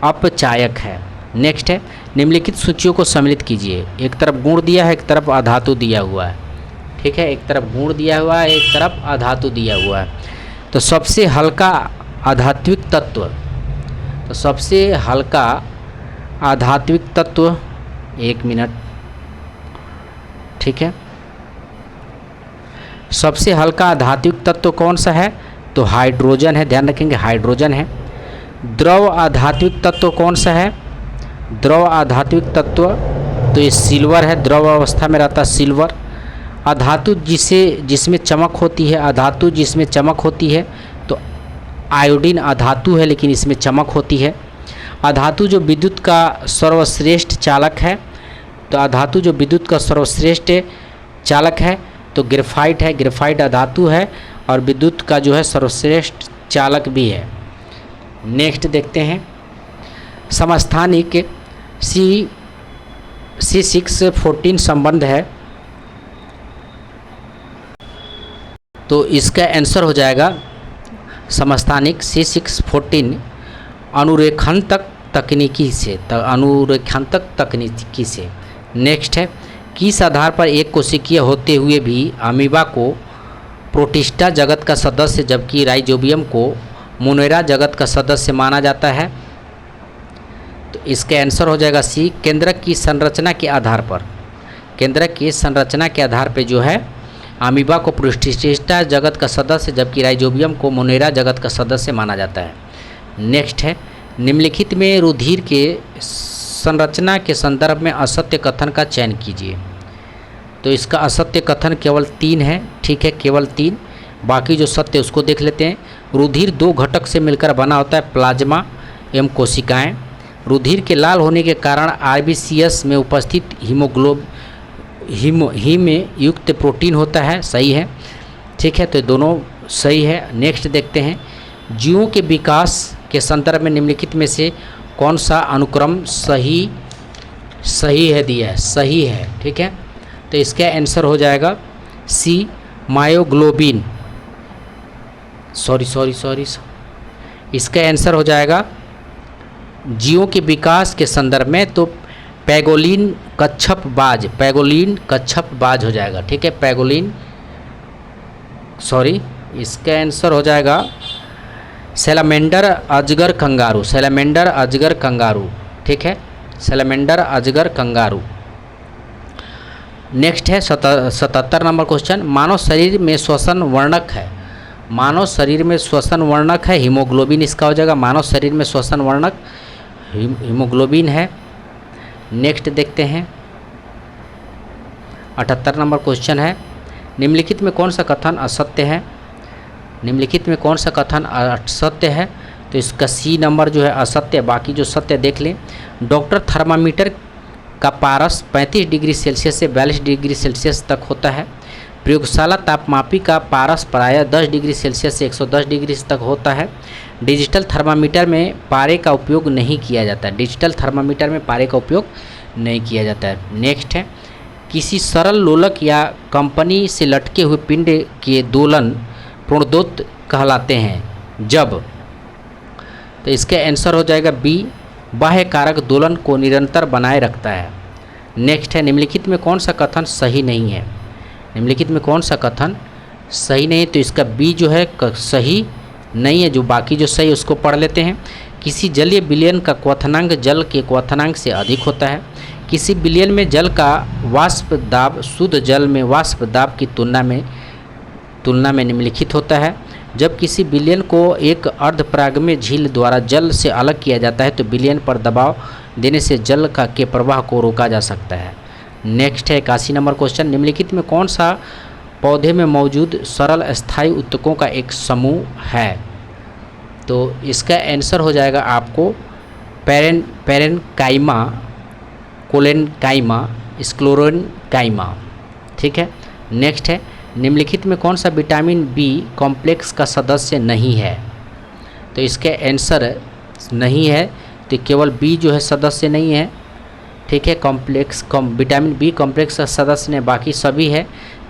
अपचायक है। नेक्स्ट है निम्नलिखित सूचियों को सम्मिलित कीजिए। एक तरफ गुण दिया है, एक तरफ अधातु दिया हुआ है। ठीक है, एक तरफ गुण दिया हुआ है, एक तरफ अधातु दिया हुआ है। तो सबसे हल्का आध्यात्मिक तत्व, तो सबसे हल्का आध्यात्मिक तत्व, एक मिनट, ठीक है, सबसे हल्का आध्यात्मिक तत्व कौन सा है? तो हाइड्रोजन है, ध्यान रखेंगे, हाइड्रोजन है। द्रव आध्यात्मिक तत्व कौन सा है? द्रव आध्यात्मिक तत्व तो ये सिल्वर है, द्रव अवस्था में रहता है सिल्वर। अधातु जिसमें चमक होती है, अधातु जिसमें चमक होती है तो आयोडीन अधातु है, लेकिन इसमें चमक होती है। अधातु जो विद्युत का सर्वश्रेष्ठ चालक है, तो अधातु जो विद्युत का सर्वश्रेष्ठ चालक है तो ग्रेफाइट है, ग्रेफाइट अधातु है और विद्युत का जो है सर्वश्रेष्ठ चालक भी है। नेक्स्ट देखते हैं समस्थानिक C614 संबंध है, तो इसका आंसर हो जाएगा समस्थानिक C614 अनुरेखांतक तकनीकी से, अनुरेखांतक तकनीकी से। नेक्स्ट है किस आधार पर एक कोशिकीय होते हुए भी अमीबा को प्रोटिस्टा जगत का सदस्य जबकि राइजोबियम को मोनेरा जगत का सदस्य माना जाता है? तो इसका आंसर हो जाएगा सी, केंद्रक की संरचना के आधार पर। केंद्रक की संरचना के आधार पर जो है अमीबा को प्रोटिस्टा जगत का सदस्य जबकि राइजोबियम को मोनेरा जगत का सदस्य माना जाता है। नेक्स्ट है निम्नलिखित में रुधिर के संरचना के संदर्भ में असत्य कथन का चयन कीजिए। तो इसका असत्य कथन केवल 3 है, ठीक है, केवल 3। बाकी जो सत्य उसको देख लेते हैं। रुधिर 2 घटक से मिलकर बना होता है, प्लाज्मा एवं कोशिकाएं। रुधिर के लाल होने के कारण आरबीसीएस में उपस्थित हीम में युक्त प्रोटीन होता है, सही है, ठीक है, तो दोनों सही है। नेक्स्ट देखते हैं, जीवों के विकास के संदर्भ में निम्नलिखित में से कौन सा अनुक्रम सही है दिया है, सही है, ठीक है, तो इसका आंसर हो जाएगा सी, मायोग्लोबिन, सॉरी, इसका आंसर हो जाएगा जीवों के विकास के संदर्भ में तो पैगोलिन कच्छप बाज हो जाएगा, ठीक है, इसका आंसर हो जाएगा सैलामेंडर अजगर कंगारू, ठीक है, सैलामेंडर अजगर कंगारू। नेक्स्ट है 77 नंबर क्वेश्चन, मानव शरीर में श्वसन वर्णक है हीमोग्लोबिन, इसका हो जाएगा मानव शरीर में श्वसन वर्णक हीमोग्लोबिन है। नेक्स्ट देखते हैं 78 नंबर क्वेश्चन है, निम्नलिखित में कौन सा कथन असत्य है, तो इसका सी नंबर जो है असत्य, बाकी जो सत्य देख लें। डॉक्टर थर्मामीटर का पारस 35 डिग्री सेल्सियस से 42 डिग्री सेल्सियस तक होता है। प्रयोगशाला तापमापी का पारस प्रायः 10 डिग्री सेल्सियस से 110 डिग्री तक होता है। डिजिटल थर्मामीटर में पारे का उपयोग नहीं किया जाता है। नेक्स्ट है, किसी सरल लोलक या कंपनी से लटके हुए पिंड के दोलन पूर्णदोत कहलाते हैं जब, तो इसका आंसर हो जाएगा बी, बाह्य कारक दोलन को निरंतर बनाए रखता है। नेक्स्ट है, निम्नलिखित में कौन सा कथन सही नहीं है, तो इसका बी जो है सही नहीं है। जो बाकी जो सही उसको पढ़ लेते हैं। किसी जलीय विलयन का क्वथनांक जल के क्वथनांक से अधिक होता है। किसी विलयन में जल का वाष्प दाब शुद्ध जल में वाष्प दाब की तुलना में निम्नलिखित होता है। जब किसी विलयन को एक अर्धपरागम्य झील द्वारा जल से अलग किया जाता है तो विलयन पर दबाव देने से जल के प्रवाह को रोका जा सकता है। नेक्स्ट है 81 नंबर क्वेश्चन, निम्नलिखित में कौन सा पौधे में मौजूद सरल अस्थायी ऊतकों का एक समूह है, तो इसका आंसर हो जाएगा आपको पेरेनकाइमा, कोलेनकाइमा, स्क्लेरोनकाइमा, ठीक है। नेक्स्ट है, निम्नलिखित में कौन सा विटामिन बी कॉम्प्लेक्स का सदस्य नहीं है, तो इसका आंसर नहीं है, तो केवल बी जो है सदस्य नहीं है, ठीक है। विटामिन बी कॉम्प्लेक्स का सदस्य ने बाकी सभी है।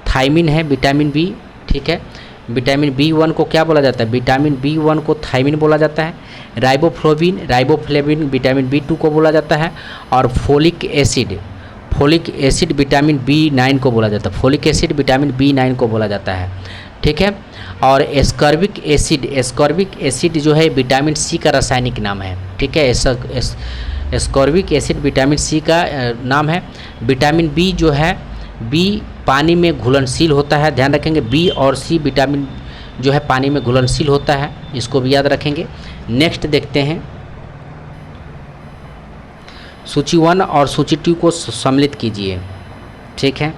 थायमिन है विटामिन बी, ठीक है। विटामिन B1 को क्या बोला जाता है, विटामिन B1 को थायमिन बोला जाता है। राइबोफ्लेविन विटामिन B2 को बोला जाता है। और फोलिक एसिड विटामिन B9 को बोला जाता है, ठीक है। और एस्कॉर्बिक एसिड जो है विटामिन सी का रासायनिक नाम है, ठीक है। एस्कॉर्बिक एसिड विटामिन सी का नाम है। विटामिन बी जो है बी पानी में घुलनशील होता है, ध्यान रखेंगे। बी और सी विटामिन जो है पानी में घुलनशील होता है, इसको भी याद रखेंगे। नेक्स्ट देखते हैं, सूची 1 और सूची 2 को सम्मिलित कीजिए, ठीक है।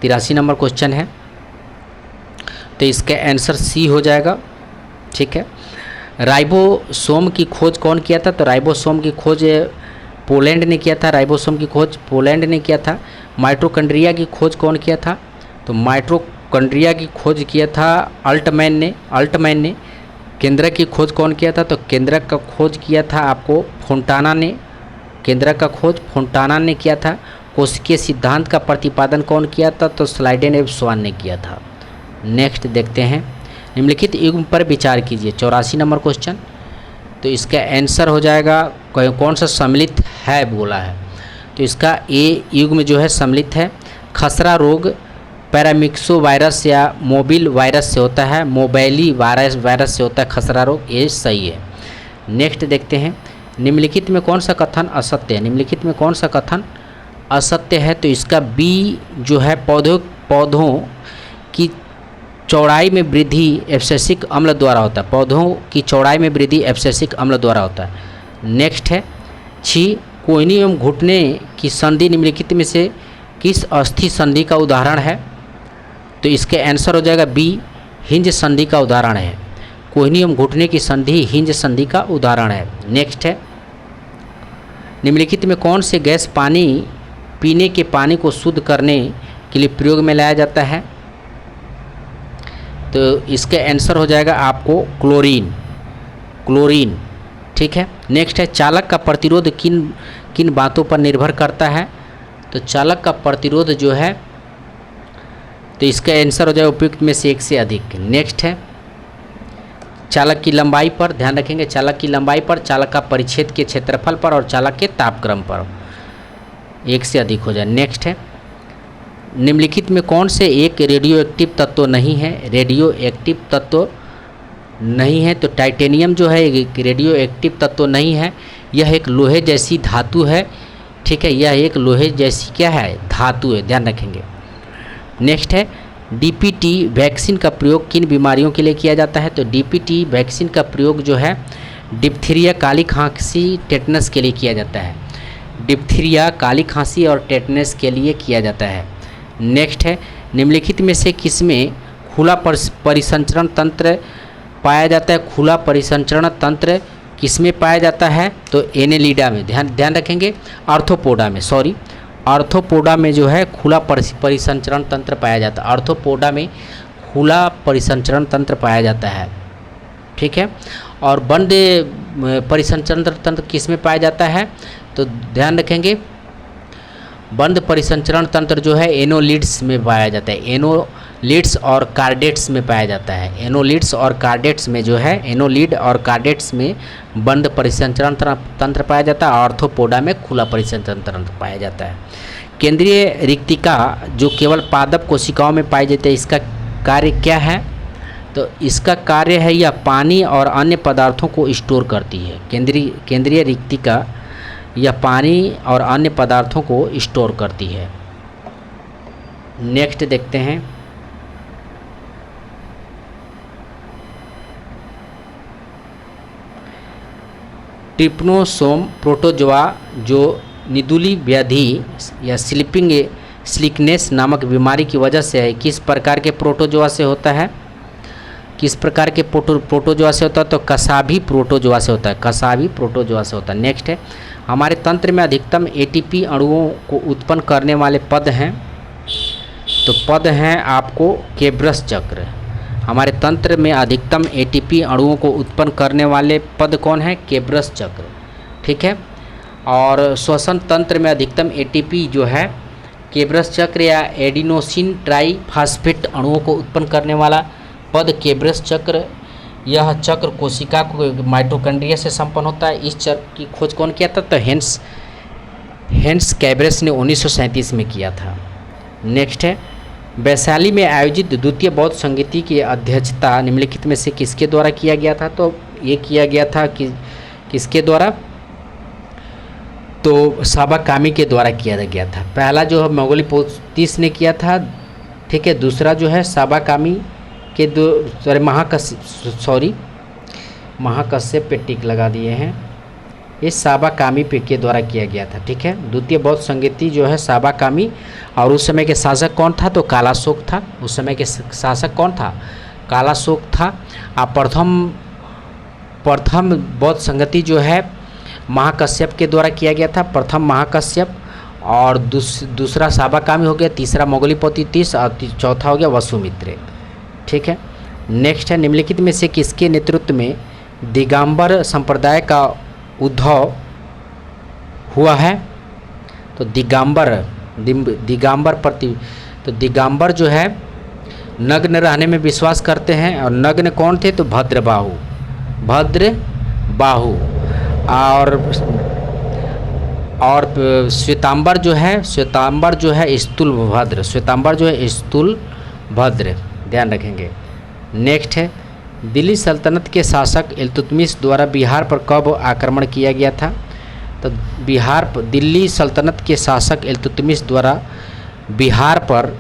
83 नंबर क्वेश्चन है, तो इसका आंसर सी हो जाएगा, ठीक है। राइबोसोम की खोज कौन किया था, तो राइबोसोम की खोज पोलैंड ने किया था। माइटोकॉन्ड्रिया की खोज कौन किया था, तो माइटोकॉन्ड्रिया की खोज किया था अल्टमैन ने। केंद्रक की खोज कौन किया था, तो केंद्रक का खोज किया था आपको फोंटाना ने किया था। कोशिकीय सिद्धांत का प्रतिपादन कौन किया था, तो स्लाइडेन एवं स्वान ने किया था। नेक्स्ट देखते हैं, निम्नलिखित युग्म पर विचार कीजिए, 84 नंबर क्वेश्चन। तो इसका आंसर हो जाएगा कौन सा सम्मिलित है बोला है, तो इसका ए युग्म जो है सम्मिलित है। खसरा रोग पैरामिक्सो वायरस या मोबिल वायरस से होता है, मोबैली वायरस से होता है खसरा रोग, ये सही है। नेक्स्ट देखते हैं, निम्नलिखित में कौन सा कथन असत्य है, तो इसका बी जो है पौधों की चौड़ाई में वृद्धि एब्सेसिक अम्ल द्वारा होता है। नेक्स्ट है, कोहनी एवं घुटने की संधि निम्नलिखित में से किस अस्थि संधि का उदाहरण है? तो इसका आंसर हो जाएगा बी, हिंज संधि का उदाहरण है। कोहनी एवं घुटने की संधि हिंज संधि का उदाहरण है। नेक्स्ट है, निम्नलिखित में कौन से गैस पानी पीने के पानी को शुद्ध करने के लिए प्रयोग में लाया जाता है? तो इसका आंसर हो जाएगा आपको क्लोरीन। ठीक है। नेक्स्ट है, चालक का प्रतिरोध किन किन बातों पर निर्भर करता है? तो चालक का प्रतिरोध जो है, तो इसका आंसर हो जाएगा उपयुक्त में से एक से अधिक। नेक्स्ट है, चालक की लंबाई पर ध्यान रखेंगे, चालक की लंबाई पर, चालक का परिच्छेद के क्षेत्रफल पर और चालक के तापक्रम पर एक से अधिक हो जाए। नेक्स्ट है, निम्नलिखित में कौन से एक रेडियो एक्टिव तत्व नहीं है? रेडियो एक्टिव तत्व नहीं है तो टाइटेनियम जो है एक रेडियो एक्टिव तत्व नहीं है, यह एक लोहे जैसी धातु है। ठीक है, यह एक लोहे जैसी क्या है? धातु है, ध्यान रखेंगे। नेक्स्ट है, डीपीटी वैक्सीन का प्रयोग किन बीमारियों के लिए किया जाता है? तो डीपीटी वैक्सीन का प्रयोग जो है डिप्थीरिया, काली खांसी, टेटनस के लिए किया जाता है। डिप्थीरिया, काली खांसी और टेटनस के लिए किया जाता है। नेक्स्ट है, निम्नलिखित में से किसमें खुला परिसंचरण तंत्र पाया जाता है? खुला परिसंचरण तंत्र किसमें पाया जाता है? तो एनेलिडा में, ध्यान रखेंगे, आर्थ्रोपोडा में जो है खुला परिसंचरण तंत्र पाया जाता है। आर्थ्रोपोडा में खुला परिसंचरण तंत्र पाया जाता है। ठीक है। और बंद परिसंचरण तंत्र किस में पाया जाता है? तो ध्यान रखेंगे, बंद परिसंचरण तंत्र जो है एनोलिड्स में पाया जाता है। एनोलिड्स और कार्डेट्स में पाया जाता है। एनोलिड्स और कार्डेट्स में जो है, एनोलिड और कार्डेट्स में बंद परिसंचरण तंत्र पाया जाता है। आर्थ्रोपोडा में खुला परिसंचरण तंत्र पाया जाता है। केंद्रीय रिक्तिका जो केवल पादप कोशिकाओं में पाई जाती है, इसका कार्य क्या है? तो इसका कार्य है यह पानी और अन्य पदार्थों को स्टोर करती है। केंद्रीय रिक्तिका यह पानी और अन्य पदार्थों को स्टोर करती है। नेक्स्ट देखते हैं, ट्रिप्नोसोम प्रोटोजोआ जो निदुली व्याधि या स्लिकनेस नामक बीमारी की वजह से है, किस प्रकार के प्रोटोजोआ से होता है? किस प्रकार के प्रोटोजोआ से होता है? तो कसाभी प्रोटोजोआ से होता है। कसाभी प्रोटोजोआ से होता है। नेक्स्ट है, हमारे तंत्र में अधिकतम एटीपी अणुओं को उत्पन्न करने वाले पद हैं? तो पद हैं आपको केब्रस चक्र। हमारे तंत्र में अधिकतम एटीपी अणुओं को उत्पन्न करने वाले पद कौन है? केब्रस चक्र। ठीक है। और श्वसन तंत्र में अधिकतम एटीपी जो है केब्रस चक्र या एडिनोसिन ट्राइफास्फेट अणुओं को उत्पन्न करने वाला पद केब्रस चक्र। यह चक्र कोशिका को माइटोकॉन्ड्रिया से संपन्न होता है। इस चक्र की खोज कौन किया था? तो हेंस कैब्रस ने 1937 में किया था। नेक्स्ट है, वैशाली में आयोजित द्वितीय बौद्ध संगीति की अध्यक्षता निम्नलिखित में से किसके द्वारा किया गया था? तो ये किया गया था किसके द्वारा? तो साबा कामी के द्वारा किया गया था। पहला जो है मोगलीपोतीस ने किया था। ठीक है। दूसरा जो है साबा कामी के महाकश्यप पे टिक लगा दिए हैं। ये साबा कामी पे के द्वारा किया गया था। ठीक है। द्वितीय बौद्ध संगीति जो है साबा कामी, और उस समय के शासक कौन था? तो कालाशोक था। उस समय के शासक कौन था? कालाशोक था। प्रथम बौद्ध संगति जो है महाकश्यप के द्वारा किया गया था। प्रथम महाकश्यप, और दूसरा साबा कामी हो गया, तीसरा मोगलीपोतीस और चौथा हो गया वसुमित्र। ठीक है। नेक्स्ट है, निम्नलिखित में से किसके नेतृत्व में दिगंबर संप्रदाय का उद्भव हुआ है? तो दिगंबर जो है नग्न रहने में विश्वास करते हैं। और नग्न कौन थे? तो भद्रबाहु। और श्वेतांबर जो है स्तूलभद्र, ध्यान रखेंगे। नेक्स्ट है, दिल्ली सल्तनत के शासक इल्तुतमिश द्वारा बिहार पर कब आक्रमण किया गया था? तो दिल्ली सल्तनत के शासक इल्तुतमिश द्वारा बिहार पर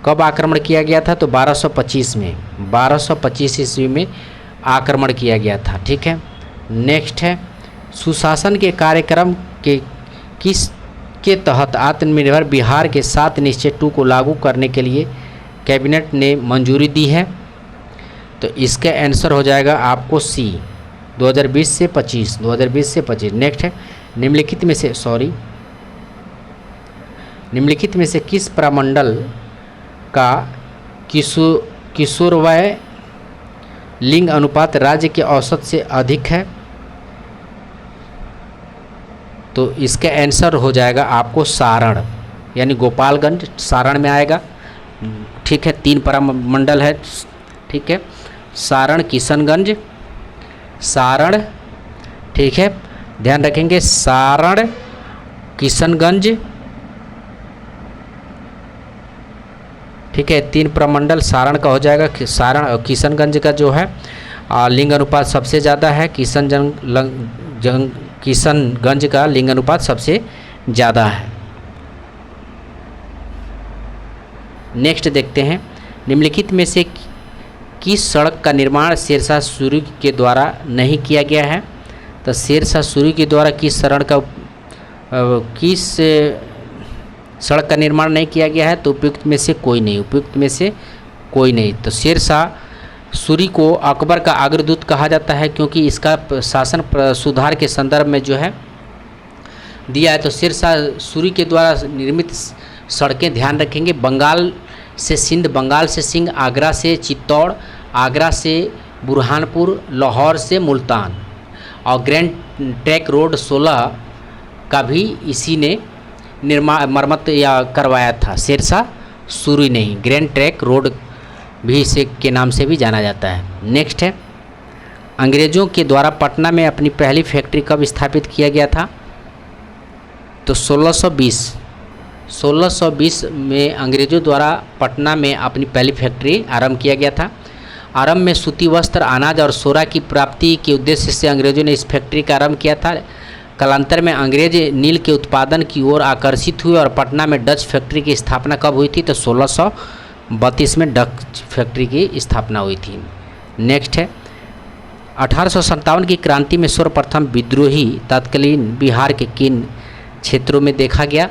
कब आक्रमण किया गया था? तो 1225 ईस्वी में आक्रमण किया गया था। ठीक है। नेक्स्ट है, सुशासन के कार्यक्रम किस के तहत आत्मनिर्भर बिहार के 7 निश्चय 2 को लागू करने के लिए कैबिनेट ने मंजूरी दी है? तो इसका आंसर हो जाएगा आपको सी, 2020 से 25, 2020 से 25। नेक्स्ट है, निम्नलिखित में से किस प्रमंडल का किशोरवय लिंग अनुपात राज्य के औसत से अधिक है? तो इसका आंसर हो जाएगा आपको सारण, यानी गोपालगंज सारण में आएगा। ठीक है, 3 प्रमंडल है। ठीक है, सारण, किशनगंज, सारण। ठीक है, ध्यान रखेंगे, सारण, किशनगंज। ठीक है, 3 प्रमंडल सारण का हो जाएगा। सारण और किशनगंज का जो है लिंग अनुपात सबसे ज़्यादा है। किशनगंज का लिंग अनुपात सबसे ज़्यादा है। नेक्स्ट देखते हैं, निम्नलिखित में से किस सड़क का निर्माण शेरशाह सूरी के द्वारा नहीं किया गया है? तो शेरशाह सूरी के द्वारा किस सड़क का निर्माण नहीं किया गया है? तो उपयुक्त में से कोई नहीं। तो शेरशाह सूरी को अकबर का अग्रदूत कहा जाता है, क्योंकि इसका शासन सुधार के संदर्भ में जो है दिया है। तो शेरशाह सूरी के द्वारा निर्मित सड़कें, ध्यान रखेंगे, बंगाल से सिंध, बंगाल से सिंह, आगरा से चित्तौड़, आगरा से बुरहानपुर, लाहौर से मुल्तान, और ग्रैंड ट्रैंक रोड 16 का भी इसी ने मरम्मत या करवाया था, शेरशाह सूरी ने ही। ग्रैंड ट्रैंक रोड भी इसे के नाम से भी जाना जाता है। नेक्स्ट है, अंग्रेज़ों के द्वारा पटना में अपनी पहली फैक्ट्री कब स्थापित किया गया था? तो 1620 में अंग्रेज़ों द्वारा पटना में अपनी पहली फैक्ट्री आरंभ किया गया था। आरंभ में सूती वस्त्र, अनाज और सोरा की प्राप्ति के उद्देश्य से अंग्रेज़ों ने इस फैक्ट्री का आरंभ किया था। कालांतर में अंग्रेज नील के उत्पादन की ओर आकर्षित हुए और पटना में डच फैक्ट्री की स्थापना कब हुई थी? तो 1632 में डच फैक्ट्री की स्थापना हुई थी। नेक्स्ट है, 1857 की क्रांति में सर्वप्रथम विद्रोही तत्कालीन बिहार के किन क्षेत्रों में देखा गया?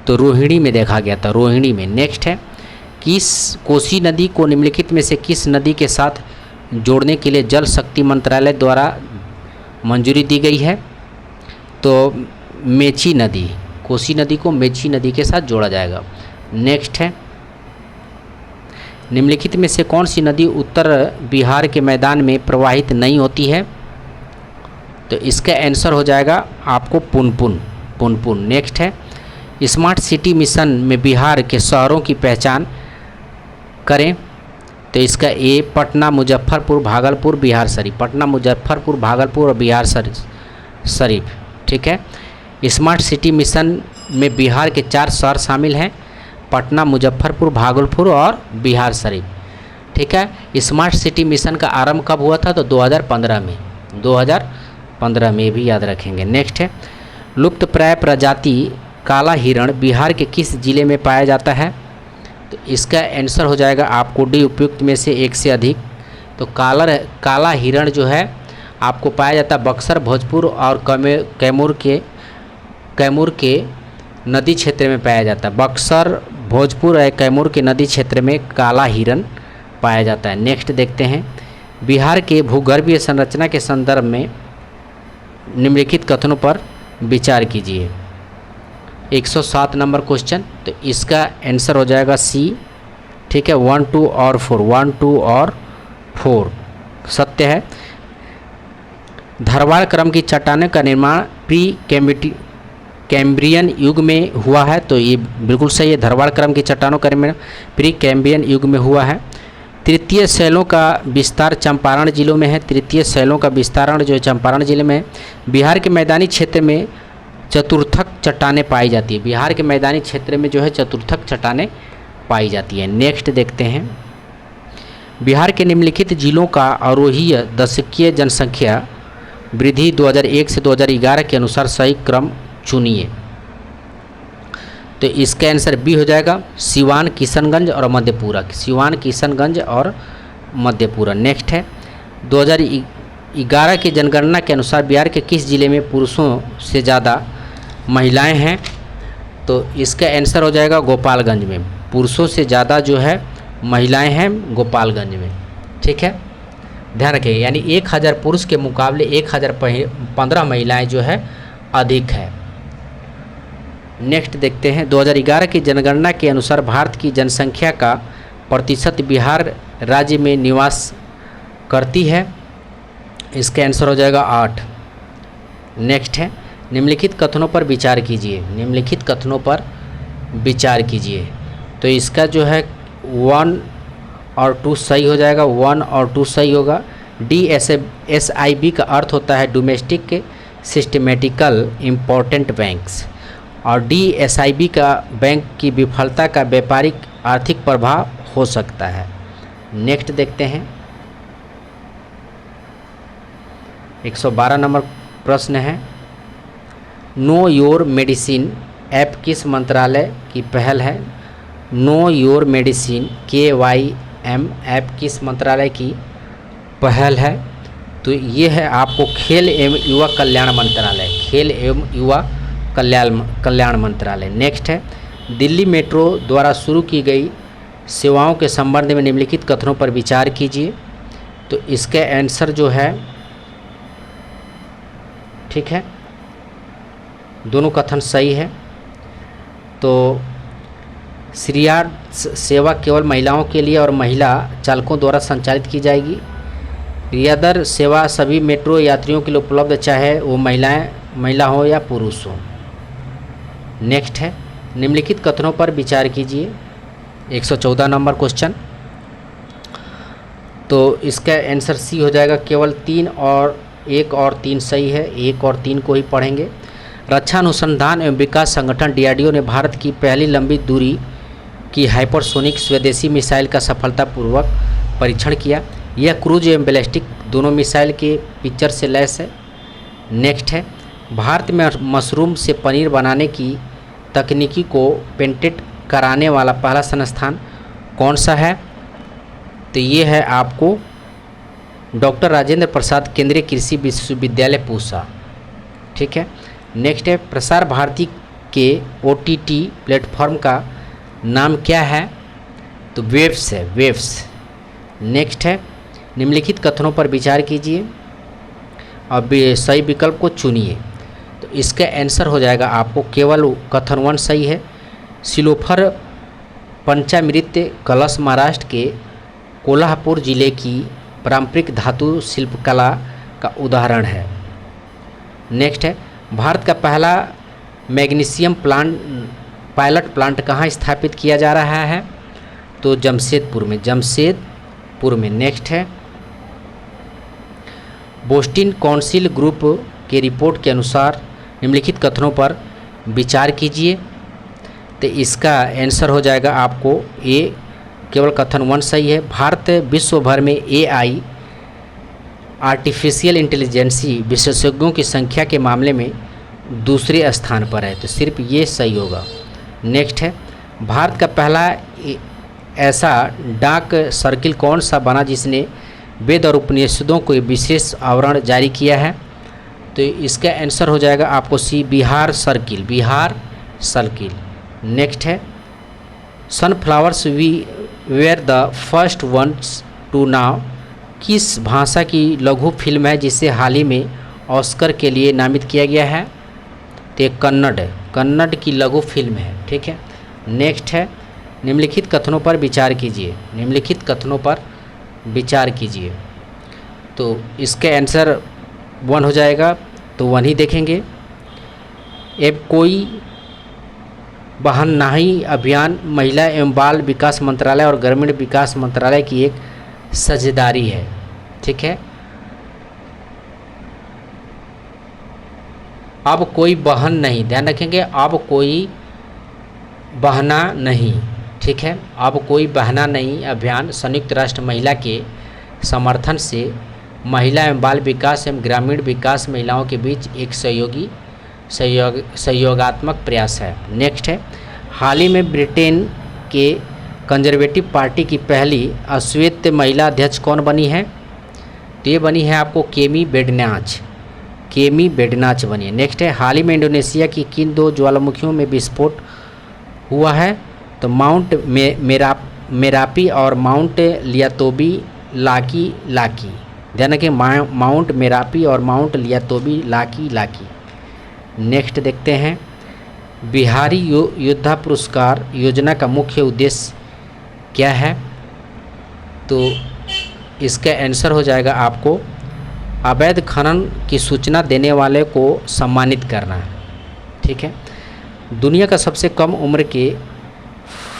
तो रोहिणी में देखा गया था, रोहिणी में। नेक्स्ट है, कोसी नदी को निम्नलिखित में से किस नदी के साथ जोड़ने के लिए जल शक्ति मंत्रालय द्वारा मंजूरी दी गई है? तो मेची नदी, कोसी नदी को मेची नदी के साथ जोड़ा जाएगा। नेक्स्ट है, निम्नलिखित में से कौन सी नदी उत्तर बिहार के मैदान में प्रवाहित नहीं होती है? तो इसका आंसर हो जाएगा आपको पुनपुन। नेक्स्ट है, स्मार्ट सिटी मिशन में बिहार के शहरों की पहचान करें। तो इसका ए, पटना, मुजफ्फरपुर, भागलपुर, बिहार शरीफ। पटना, मुजफ्फरपुर, भागलपुर और बिहार शरीफ। ठीक है, स्मार्ट सिटी मिशन में बिहार के 4 शहर शामिल हैं, पटना, मुजफ्फरपुर, भागलपुर और बिहार शरीफ। ठीक है, स्मार्ट सिटी मिशन का आरंभ कब हुआ था? तो 2015 में, 2015 में भी याद रखेंगे। नेक्स्ट है, लुप्तप्राय प्रजाति काला हिरण बिहार के किस जिले में पाया जाता है? तो इसका आंसर हो जाएगा आपको डी, उपयुक्त में से एक से अधिक। तो काला हिरण जो है आपको पाया जाता है बक्सर, भोजपुर और कैमूर के नदी क्षेत्र में पाया जाता है। बक्सर, भोजपुर और कैमूर के नदी क्षेत्र में काला हिरण पाया जाता है। नेक्स्ट देखते हैं, बिहार के भूगर्भीय संरचना के संदर्भ में निम्नलिखित कथनों पर विचार कीजिए। 107 नंबर क्वेश्चन। तो इसका आंसर हो जाएगा सी। ठीक है, 1, 2 और 4, 1, 2 और 4 सत्य है। धारवाड़ क्रम की चट्टानों का निर्माण कैम्ब्रियन युग में हुआ है। तो ये बिल्कुल सही है, धारवाड़ क्रम की चट्टानों का निर्माण प्री कैम्ब्रियन युग में हुआ है। तृतीय शैलों का विस्तार चंपारण जिलों में है। तृतीय शैलों का विस्तारण जो चंपारण जिले में है। बिहार के मैदानी क्षेत्र में चतुर्थक चट्टानें पाई जाती है। बिहार के मैदानी क्षेत्र में जो है चतुर्थक चट्टानें पाई जाती हैं। नेक्स्ट देखते हैं, बिहार के निम्नलिखित जिलों का आरोहीय दशकीय जनसंख्या वृद्धि 2001 से 2011 के अनुसार सही क्रम चुनिए। तो इसका आंसर बी हो जाएगा, सिवान, किशनगंज और मधेपुरा। सिवान, किशनगंज और मधेपुरा। नेक्स्ट है, 2011 की जनगणना के अनुसार बिहार के किस जिले में पुरुषों से ज़्यादा महिलाएं हैं, तो इसका आंसर हो जाएगा गोपालगंज में। पुरुषों से ज़्यादा जो है महिलाएं हैं गोपालगंज में। ठीक है, ध्यान रखिए, यानी 1000 पुरुष के मुकाबले 1015 महिलाएं जो है अधिक है। नेक्स्ट देखते हैं, 2011 की जनगणना के अनुसार भारत की जनसंख्या का प्रतिशत बिहार राज्य में निवास करती है। इसका आंसर हो जाएगा 8। नेक्स्ट है, निम्नलिखित कथनों पर विचार कीजिए। निम्नलिखित कथनों पर विचार कीजिए, तो इसका जो है 1 और 2 सही हो जाएगा, 1 और 2 सही होगा। DSIB का अर्थ होता है डोमेस्टिक सिस्टमेटिकल इम्पोर्टेंट बैंक्स, और DSIB का बैंक की विफलता का व्यापारिक आर्थिक प्रभाव हो सकता है। नेक्स्ट देखते हैं, 112 नंबर प्रश्न है, नो योर मेडिसिन ऐप किस मंत्रालय की पहल है? Know your medicine KYM app किस मंत्रालय की पहल है? तो ये है आपको खेल एवं युवा कल्याण मंत्रालय, खेल एवं युवा कल्याण मंत्रालय। नेक्स्ट है, दिल्ली मेट्रो द्वारा शुरू की गई सेवाओं के संबंध में निम्नलिखित कथनों पर विचार कीजिए। तो इसका आंसर जो है, ठीक है, दोनों कथन सही है। तो श्रेयार्ड सेवा केवल महिलाओं के लिए और महिला चालकों द्वारा संचालित की जाएगी। रियादर सेवा सभी मेट्रो यात्रियों के लिए उपलब्ध, चाहे वो महिला हो या पुरुष हो। नेक्स्ट है, निम्नलिखित कथनों पर विचार कीजिए। 114 नंबर क्वेश्चन, तो इसका आंसर सी हो जाएगा। केवल 1 और 3 सही है, 1 और 3 को ही पढ़ेंगे। रक्षा अनुसंधान एवं विकास संगठन DRDO ने भारत की पहली लंबी दूरी की हाइपरसोनिक स्वदेशी मिसाइल का सफलतापूर्वक परीक्षण किया। यह क्रूज एवं बैलिस्टिक दोनों मिसाइल के पिक्चर से लैस है। नेक्स्ट है, भारत में मशरूम से पनीर बनाने की तकनीकी को पेटेंट कराने वाला पहला संस्थान कौन सा है? तो ये है आपको डॉक्टर राजेंद्र प्रसाद केंद्रीय कृषि विश्वविद्यालय पूसा। ठीक है, नेक्स्ट है, प्रसार भारती के OTT प्लेटफॉर्म का नाम क्या है? तो वेव्स है, वेव्स। नेक्स्ट है, निम्नलिखित कथनों पर विचार कीजिए, अब सही विकल्प को चुनिए। तो इसका आंसर हो जाएगा आपको केवल कथन 1 सही है। सिलोफर पंचामृत कलश महाराष्ट्र के कोल्हापुर जिले की पारंपरिक धातु शिल्पकला का उदाहरण है। नेक्स्ट है, भारत का पहला मैग्नीशियम पायलट प्लांट कहाँ स्थापित किया जा रहा है? तो जमशेदपुर में। नेक्स्ट है, बोस्टन काउंसिल ग्रुप के रिपोर्ट के अनुसार निम्नलिखित कथनों पर विचार कीजिए। तो इसका आंसर हो जाएगा आपको ए, केवल कथन 1 सही है। भारत विश्व भर में AI आर्टिफिशियल इंटेलिजेंसी विशेषज्ञों की संख्या के मामले में दूसरे स्थान पर है, तो सिर्फ ये सही होगा। नेक्स्ट है, भारत का पहला ऐसा डाक सर्किल कौन सा बना जिसने वेद और उपनिषदों को विशेष आवरण जारी किया है? तो इसका आंसर हो जाएगा आपको सी, बिहार सर्किल। नेक्स्ट है, sunflowers we were the first ones to now किस भाषा की लघु फिल्म है जिसे हाल ही में ऑस्कर के लिए नामित किया गया है? तो कन्नड़ की लघु फिल्म है। ठीक है, नेक्स्ट है, निम्नलिखित कथनों पर विचार कीजिए। तो इसका आंसर 1 हो जाएगा, तो 1 ही देखेंगे। अब कोई वाहन नहीं अभियान महिला एवं बाल विकास मंत्रालय और ग्रामीण विकास मंत्रालय की एक साझेदारी है। ठीक है, अब कोई वाहन नहीं, ध्यान रखेंगे, अब कोई बहना नहीं। ठीक है, अब कोई बहना नहीं अभियान संयुक्त राष्ट्र महिला के समर्थन से महिला एवं बाल विकास एवं ग्रामीण विकास महिलाओं के बीच एक सहयोगात्मक प्रयास है। नेक्स्ट है, हाल ही में ब्रिटेन के कंजर्वेटिव पार्टी की पहली अश्वेत महिला अध्यक्ष कौन बनी है? तो ये बनी है आपको केमी बेडनॉच। केमी बेडनाच बनी है। नेक्स्ट है, हाल ही में इंडोनेशिया की किन दो ज्वालामुखियों में विस्फोट हुआ है? तो माउंट मेरापी और माउंट लियातोबी लाकी। ध्यान रखें, माउंट मेरापी और माउंट लियातोबी लाकी। नेक्स्ट देखते हैं, बिहारी योद्धा पुरस्कार योजना का मुख्य उद्देश्य क्या है? तो इसका आंसर हो जाएगा आपको अवैध खनन की सूचना देने वाले को सम्मानित करना। ठीक है। दुनिया का सबसे कम उम्र के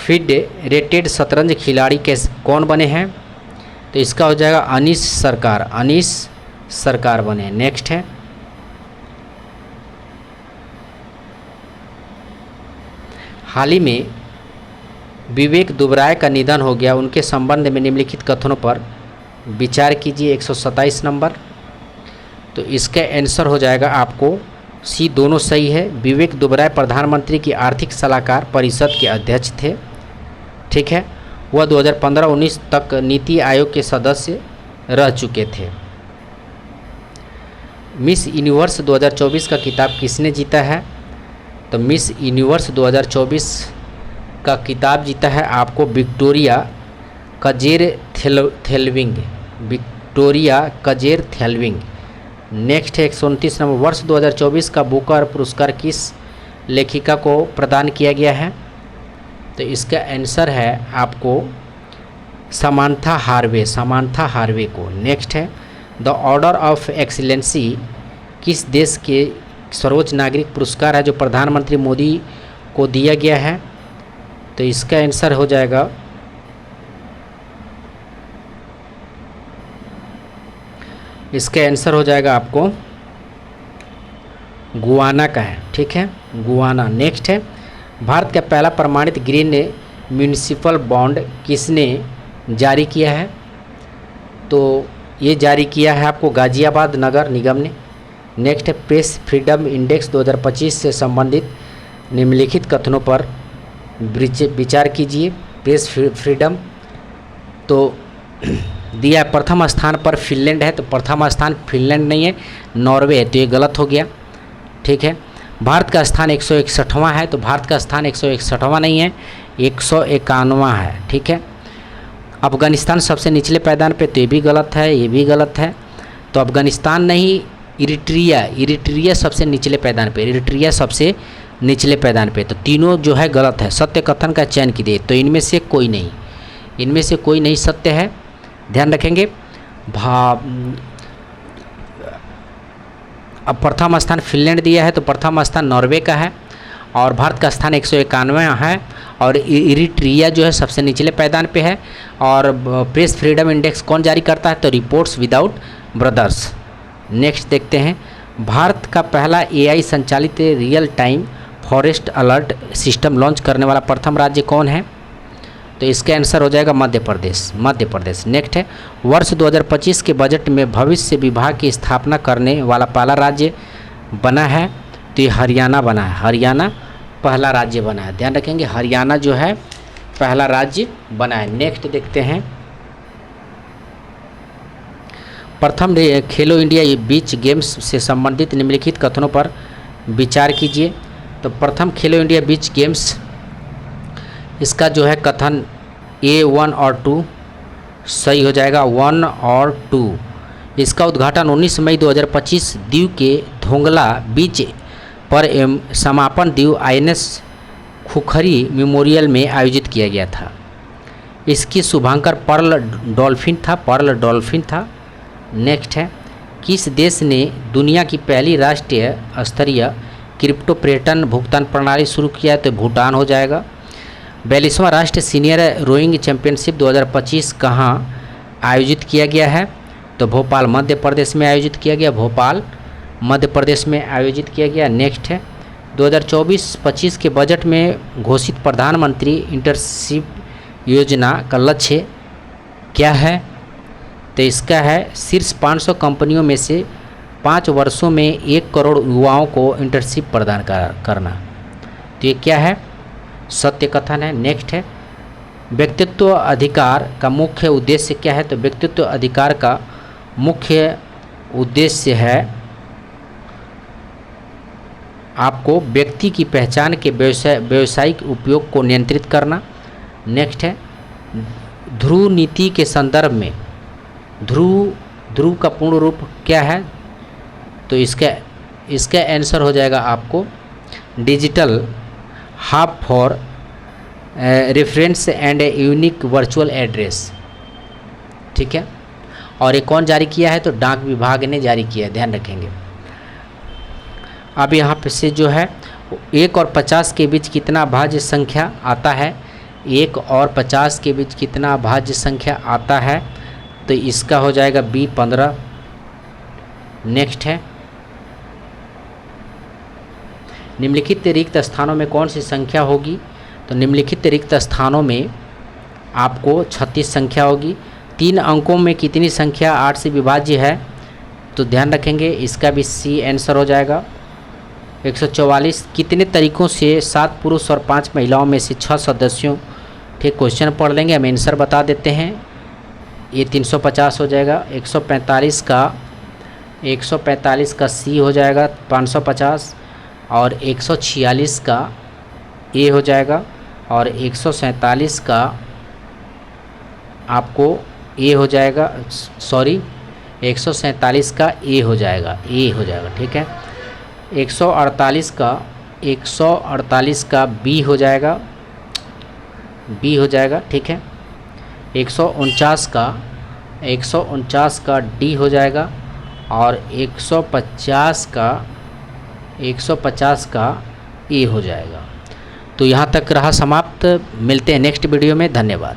फीड रेटेड शतरंज खिलाड़ी कौन बने हैं? तो इसका हो जाएगा अनीश सरकार बने। नेक्स्ट है, हाल ही में विवेक दुबराय का निधन हो गया, उनके संबंध में निम्नलिखित कथनों पर विचार कीजिए। 127 नंबर। तो इसका आंसर हो जाएगा आपको सी, दोनों सही है। विवेक दुबराय प्रधानमंत्री की आर्थिक सलाहकार परिषद के अध्यक्ष थे। ठीक है। वह 2015-19 तक नीति आयोग के सदस्य रह चुके थे। मिस यूनिवर्स 2024 का खिताब किसने जीता है? तो मिस यूनिवर्स 2024 का खिताब जीता है आपको विक्टोरिया कजेर थेल्विंग। नेक्स्ट है 129 नंबर, वर्ष 2024 का बुकर पुरस्कार किस लेखिका को प्रदान किया गया है? तो इसका आंसर है आपको समांथा हार्वे को। नेक्स्ट है, द ऑर्डर ऑफ एक्सीलेंसी किस देश के सर्वोच्च नागरिक पुरस्कार है जो प्रधानमंत्री मोदी को दिया गया है? तो इसका आंसर हो जाएगा आपको गुआना का है। ठीक है, गुआना। नेक्स्ट है, भारत का पहला प्रमाणित ग्रीन म्यूनिसिपल बॉन्ड किसने जारी किया है? तो ये जारी किया है आपको गाजियाबाद नगर निगम ने। नेक्स्ट है, प्रेस फ्रीडम इंडेक्स 2025 से संबंधित निम्नलिखित कथनों पर विचार कीजिए। प्रेस फ्रीडम तो दिया प्रथम स्थान पर फिनलैंड है, तो प्रथम स्थान फिनलैंड नहीं है, नॉर्वे है, तो ये गलत हो गया। ठीक है। भारत का स्थान 161वां है, तो भारत का स्थान 161वां नहीं है, 151वां है। ठीक है। अफगानिस्तान सबसे निचले पायदान पे, तो ये भी गलत है, ये भी गलत है। तो अफगानिस्तान नहीं, इरिट्रिया सबसे निचले पायदान पे, तो तीनों जो है गलत है। सत्य कथन का चयन कीजिए, तो इनमें से कोई नहीं सत्य है। ध्यान रखेंगे। अब प्रथम स्थान फिनलैंड दिया है, तो प्रथम स्थान नॉर्वे का है और भारत का स्थान 191 है और इरिट्रिया जो है सबसे निचले पायदान पे है। और प्रेस फ्रीडम इंडेक्स कौन जारी करता है? तो रिपोर्ट्स विदाउट ब्रदर्स। नेक्स्ट देखते हैं, भारत का पहला AI संचालित real time forest alert system launch करने वाला प्रथम राज्य कौन है? तो इसका आंसर हो जाएगा मध्य प्रदेश। नेक्स्ट है, वर्ष 2025 के बजट में भविष्य विभाग की स्थापना करने वाला पहला राज्य बना है, तो ये हरियाणा बना है। हरियाणा पहला राज्य बना है। ध्यान रखेंगे, हरियाणा जो है पहला राज्य बना है। नेक्स्ट देखते हैं, प्रथम खेलो इंडिया बीच गेम्स से संबंधित निम्नलिखित कथनों पर विचार कीजिए। तो प्रथम खेलो इंडिया बीच गेम्स, इसका जो है कथन A1 और 2 सही हो जाएगा, 1 और 2। इसका उद्घाटन 19 मई 2025 दीव के धोंगला बीच पर एवं समापन दीव INS खुखरी मेमोरियल में आयोजित किया गया था। इसकी शुभांकर पर्ल डॉल्फिन था। नेक्स्ट है, किस देश ने दुनिया की पहली राष्ट्रीय स्तरीय क्रिप्टो पर्यटन भुगतान प्रणाली शुरू किया है? तो भूटान हो जाएगा। 42वां राष्ट्रीय सीनियर रोइंग चैंपियनशिप 2025 कहाँ आयोजित किया गया है? तो भोपाल मध्य प्रदेश में आयोजित किया गया। नेक्स्ट है, 2024-25 के बजट में घोषित प्रधानमंत्री इंटर्नशिप योजना का लक्ष्य क्या है? तो इसका है शीर्ष 500 कंपनियों में से 5 वर्षों में 1 करोड़ युवाओं को इंटर्नशिप प्रदान करना। तो ये क्या है? सत्य कथन है। नेक्स्ट है, व्यक्तित्व अधिकार का मुख्य उद्देश्य क्या है? तो व्यक्तित्व अधिकार का मुख्य उद्देश्य है आपको व्यक्ति की पहचान के व्यावसायिक उपयोग को नियंत्रित करना। नेक्स्ट है ध्रुव नीति के संदर्भ में ध्रुव का पूर्ण रूप क्या है? तो इसका आंसर हो जाएगा आपको digital hub for reference and unique virtual address. ठीक है, और ये कौन जारी किया है? तो डाक विभाग ने जारी किया है, ध्यान रखेंगे। अब यहाँ पे से जो है 1 और 50 के बीच कितना भाज्य संख्या आता है? 1 और 50 के बीच कितना भाज्य संख्या आता है? तो इसका हो जाएगा B 15। नेक्स्ट है निम्नलिखित रिक्त स्थानों में कौन सी संख्या होगी? तो निम्नलिखित रिक्त स्थानों में आपको 36 संख्या होगी। 3 अंकों में कितनी संख्या 8 से विभाज्य है? तो ध्यान रखेंगे इसका भी C आंसर हो जाएगा 144। कितने तरीकों से 7 पुरुष और 5 महिलाओं में से 6 सदस्यों? ठीक, क्वेश्चन पढ़ लेंगे, हम आंसर बता देते हैं। ये 350 हो जाएगा। 145 का C हो जाएगा 550, और 146 का A हो जाएगा, और 147 का आपको A हो जाएगा, सॉरी 147 का A हो जाएगा, ठीक है। 148 का B हो जाएगा, ठीक है। 149 का D हो जाएगा, और 150 का A हो जाएगा। तो यहाँ तक रहा समाप्त। मिलते हैं नेक्स्ट वीडियो में। धन्यवाद।